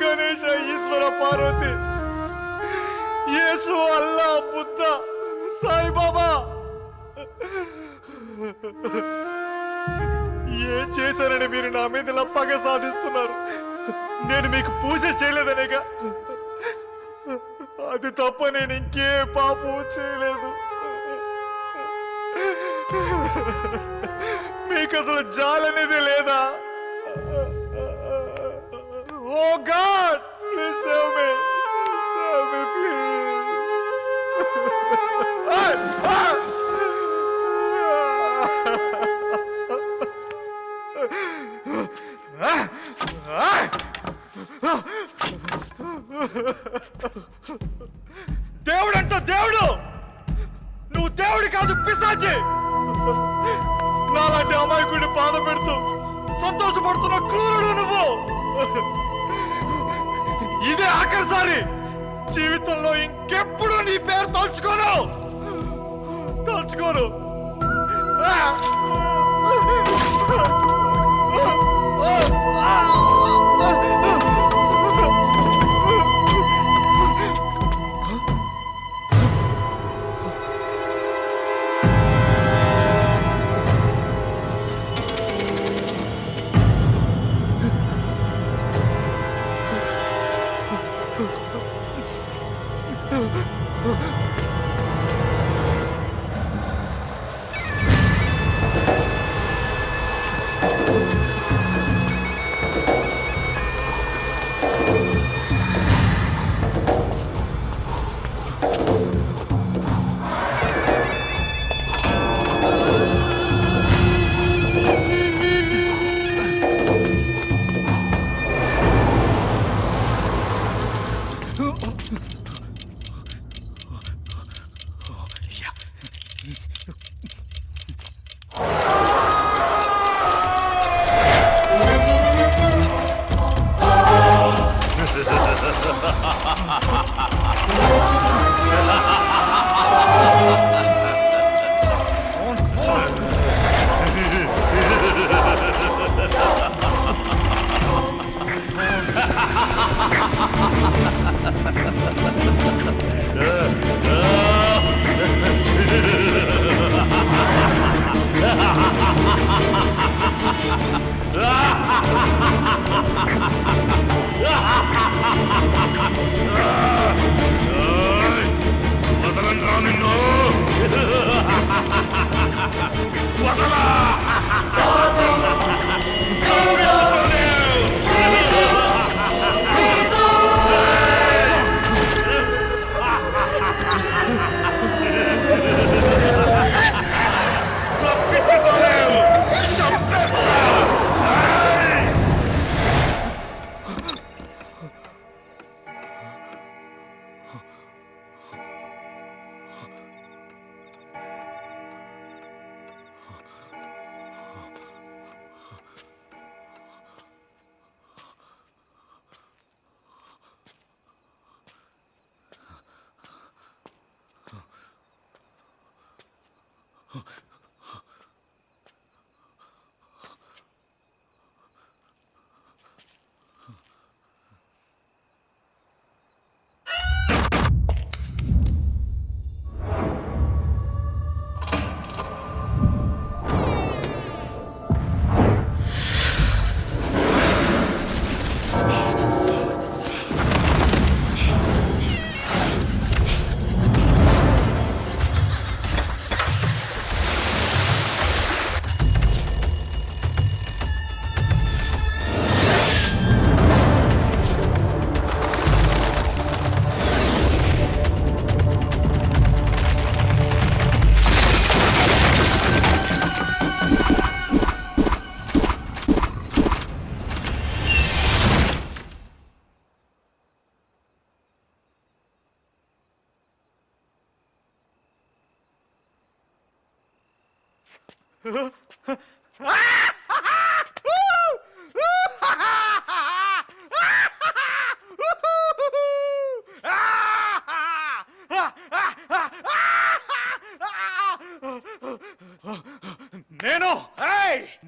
గణేశ, ఈశ్వర, పార్వతి, యేసు, అల్లా, బుద్ధ, సాయిబాబా, ఏం చేశారని మీరు నా మీద ఇలా పగ సాధిస్తున్నారు? నేను మీకు పూజ చేయలేదనేగా. అది తప్ప నేను ఇంకే పాపం చేయలేదు. మీకు అసలు జాలనేది లేదా? Oh god, please save me, save me please. దేవుడంట దేవుడు, నువ్వు దేవుడి కాదు, పిశాచి. నాలాంటి అమాయకుడిని బాధ పెడుతూ సంతోషపడుతున్న క్రూరుడు నువ్వు. ఇదే ఆఖరిసారి. జీవితంలో ఇంకెప్పుడు నీ పేరు తలుచుకోను.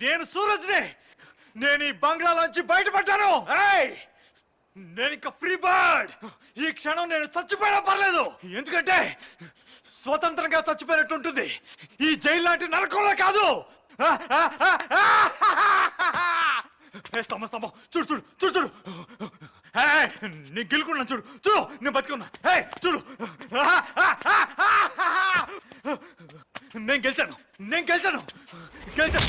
నేను సూరజ్ని. నేను ఈ బంగ్లాలోంచి బయటపడ్డాను. నేను ఇంకా ఫ్రీ బర్డ్. ఈ క్షణం నేను చచ్చిపోయినా పర్లేదు, ఎందుకంటే స్వతంత్రంగా చచ్చిపోయినట్టు ఉంటుంది. ఈ జైలు లాంటి నరకంలో కాదు. స్తంభం చూడు చూడు చూడు చూడు, నేను గెలుకున్నా చూడు చూడు, నేను బతుకున్నా. చూడు, నేను గెలిచాను, నేను గెలిచాను, గెలిచాను.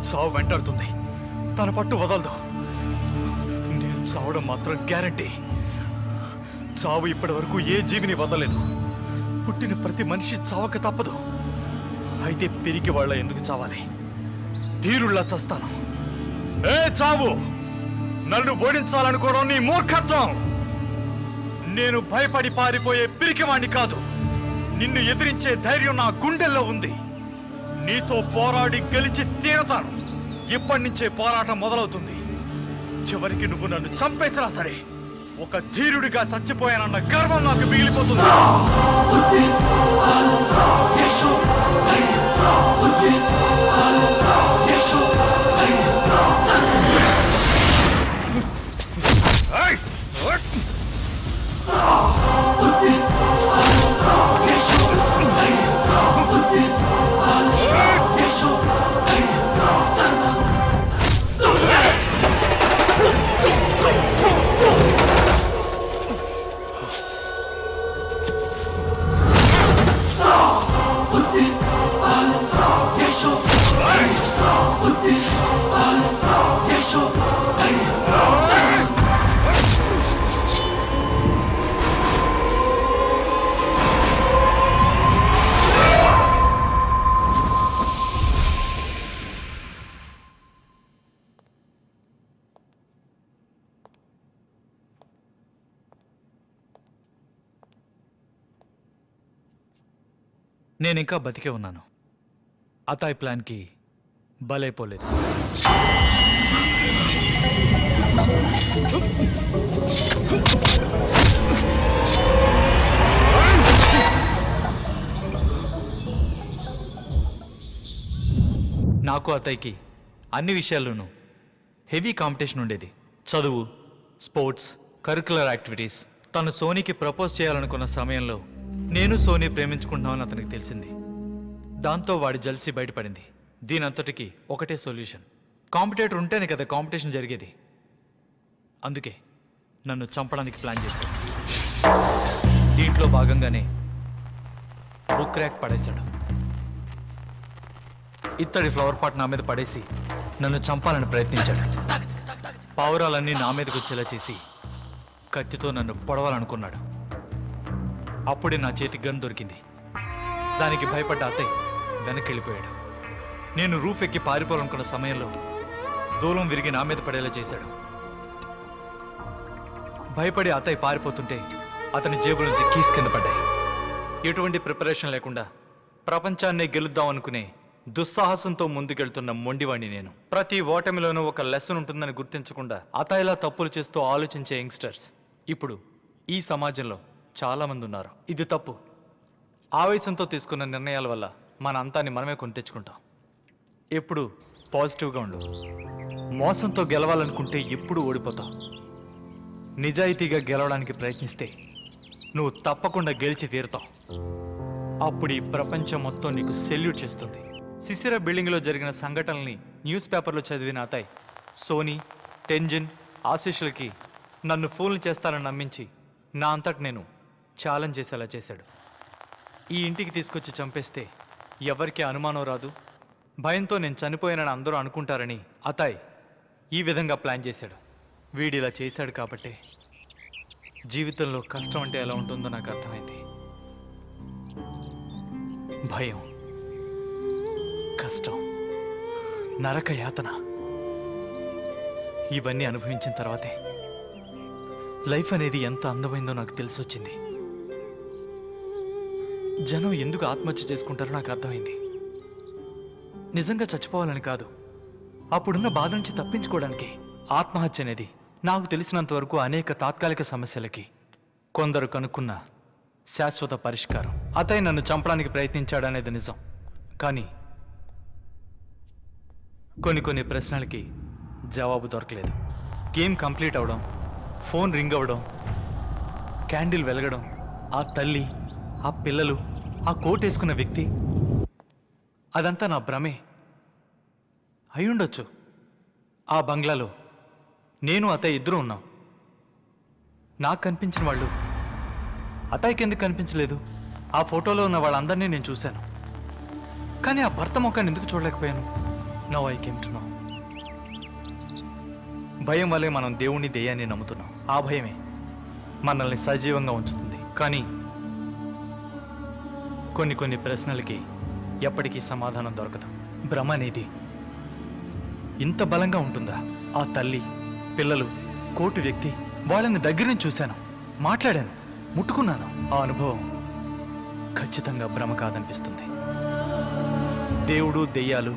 చావు వెంటాడుతుంది, తన పట్టు వదలదు. నేను చావడం మాత్రం గ్యారంటీ. చావు ఇప్పటి వరకు ఏ జీవిని వదలలేదు. పుట్టిన ప్రతి మనిషి చావక తప్పదు. అయితే పెరిగి వాళ్ళ ఎందుకు చావాలి? ధీరుల్లా చస్తాను. ఏ చావు, నన్ను ఓడించాలనుకోవడం నీ మూర్ఖత్వం. నేను భయపడి పారిపోయే పిరికివాణ్ణి కాదు. నిన్ను ఎదిరించే ధైర్యం నా గుండెల్లో ఉంది. నీతో పోరాడి గెలిచి తీరతాను. ఇప్పటి నుంచే పోరాటం మొదలవుతుంది. చివరికి నువ్వు నన్ను చంపేసినా సరే ఒక ధీరుడిగా చచ్చిపోయానన్న గర్వం నాకు మిగిలిపోతుంది. నేను ఇంకా బతికే ఉన్నాను. అతాయ్ ప్లాన్కి బలైపోలేదు. నాకు అతయ్యకి అన్ని విషయాల్లోనూ హెవీ కాంపిటీషన్ ఉండేది. చదువు, స్పోర్ట్స్, కరిక్యులర్ యాక్టివిటీస్, తను సోనీకి ప్రపోజ్ చేయాలనుకున్న సమయంలో నేను సోనీ ప్రేమించుకుంటున్నామని అతనికి తెలిసింది. దాంతో వాడి జల్సీ బయటపడింది. దీనంతటికి ఒకటే సొల్యూషన్. కాంపిటేటర్ ఉంటేనే కదా కాంపిటీషన్ జరిగేది. అందుకే నన్ను చంపడానికి ప్లాన్ చేశాడు. దీంట్లో భాగంగానే బుక్ ర్యాక్ పడేశాడు. ఇత్తడి ఫ్లవర్ పాట్ నా మీద పడేసి నన్ను చంపాలని ప్రయత్నించాడు. పావురాలన్నీ నా మీదకి వచ్చేలా చేసి కత్తితో నన్ను పొడవాలనుకున్నాడు. అప్పుడే నా చేతి గన్ దొరికింది. దానికి భయపడ్డ అత్తయ్య వెనక్కి వెళ్ళిపోయాడు. నేను రూఫ్ ఎక్కి పారిపోవాలనుకున్న సమయంలో దూలం విరిగి నా మీద పడేలా చేశాడు. భయపడి అత్తయ్య పారిపోతుంటే అతని జేబు నుంచి కీస్ కింద పడ్డాయి. ఎటువంటి ప్రిపరేషన్ లేకుండా ప్రపంచాన్నే గెలుద్దాం అనుకునే దుస్సాహసంతో ముందుకెళ్తున్న మొండివాణ్ణి నేను. ప్రతి ఓటమిలోనూ ఒక లెసన్ ఉంటుందని గుర్తించకుండా అతయిలా తప్పులు చేస్తూ ఆలోచించే యంగ్స్టర్స్ ఇప్పుడు ఈ సమాజంలో చాలా మంది ఉన్నారు. ఇది తప్పు. ఆవేశంతో తీసుకున్న నిర్ణయాల వల్ల మన అంతాన్ని మనమే కొని తెచ్చుకుంటాం. ఎప్పుడు పాజిటివ్గా ఉండు. మోసంతో గెలవాలనుకుంటే ఎప్పుడు ఓడిపోతావు. నిజాయితీగా గెలవడానికి ప్రయత్నిస్తే నువ్వు తప్పకుండా గెలిచి తీరుతావు. అప్పుడు ఈ ప్రపంచం మొత్తం నీకు సెల్యూట్ చేస్తుంది. సిసిరా బిల్డింగ్లో జరిగిన సంఘటనల్ని న్యూస్ పేపర్లో చదివిన అతయ్ సోనీ, టెంజిన్, ఆశీష్లకి నన్ను ఫూల్ని చేస్తానని నమ్మించి నా అంతటి నేను ఛాలెంజ్ చేసేలా చేశాడు. ఈ ఇంటికి తీసుకొచ్చి చంపేస్తే ఎవరికి అనుమానం రాదు, భయంతో నేను చనిపోయానని అందరూ అనుకుంటారని అతయ్ ఈ విధంగా ప్లాన్ చేశాడు. వీడిలా చేశాడు కాబట్టే జీవితంలో కష్టం అంటే ఎలా ఉంటుందో నాకు అర్థమైంది. భయం, కష్టం, నరక యాతన ఇవన్నీ అనుభవించిన తర్వాతే లైఫ్ అనేది ఎంత అందమైందో నాకు తెలిసొచ్చింది. జనం ఎందుకు ఆత్మహత్య చేసుకుంటారో నాకు అర్థమైంది. నిజంగా చచ్చిపోవాలని కాదు, అప్పుడున్న బాధ నుంచి తప్పించుకోవడానికి. ఆత్మహత్య అనేది నాకు తెలిసినంత వరకు అనేక తాత్కాలిక సమస్యలకి కొందరు కనుక్కున్న శాశ్వత పరిష్కారం. అతయ్య నన్ను చంపడానికి ప్రయత్నించాడనేది నిజం. కానీ కొన్ని ప్రశ్నలకి జవాబు దొరకలేదు. గేమ్ కంప్లీట్ అవడం, ఫోన్ రింగ్ అవ్వడం, క్యాండిల్ వెలగడం, ఆ తల్లి, ఆ పిల్లలు, ఆ కోట్ వేసుకున్న వ్యక్తి, అదంతా నా భ్రమే అయ్యుండొచ్చు. ఆ బంగ్లాలో నేను అతయ్య ఇద్దరూ ఉన్నాం. నాకు కనిపించిన వాళ్ళు అతయ్యకి ఎందుకు కనిపించలేదు? ఆ ఫోటోలో ఉన్న వాళ్ళందరినీ నేను చూశాను, కానీ ఆ భర్త ముఖాన్ని ఎందుకు చూడలేకపోయాను? No I came to know. భయం వల్లే మనం దేవుణ్ణి దెయ్యాన్ని నమ్ముతున్నాం. ఆ భయమే మనల్ని సజీవంగా ఉంచుతుంది. కానీ కొన్ని ప్రశ్నలకి ఎప్పటికీ సమాధానం దొరకదు. భ్రమ అనేది ఇంత బలంగా ఉంటుందా? ఆ తల్లి, పిల్లలు, కోటు వ్యక్తి, వాళ్ళని దగ్గర నుంచి చూశాను, మాట్లాడాను, ముట్టుకున్నాను. ఆ అనుభవం ఖచ్చితంగా భ్రమ కాదనిపిస్తుంది. దేవుడు, దెయ్యాలు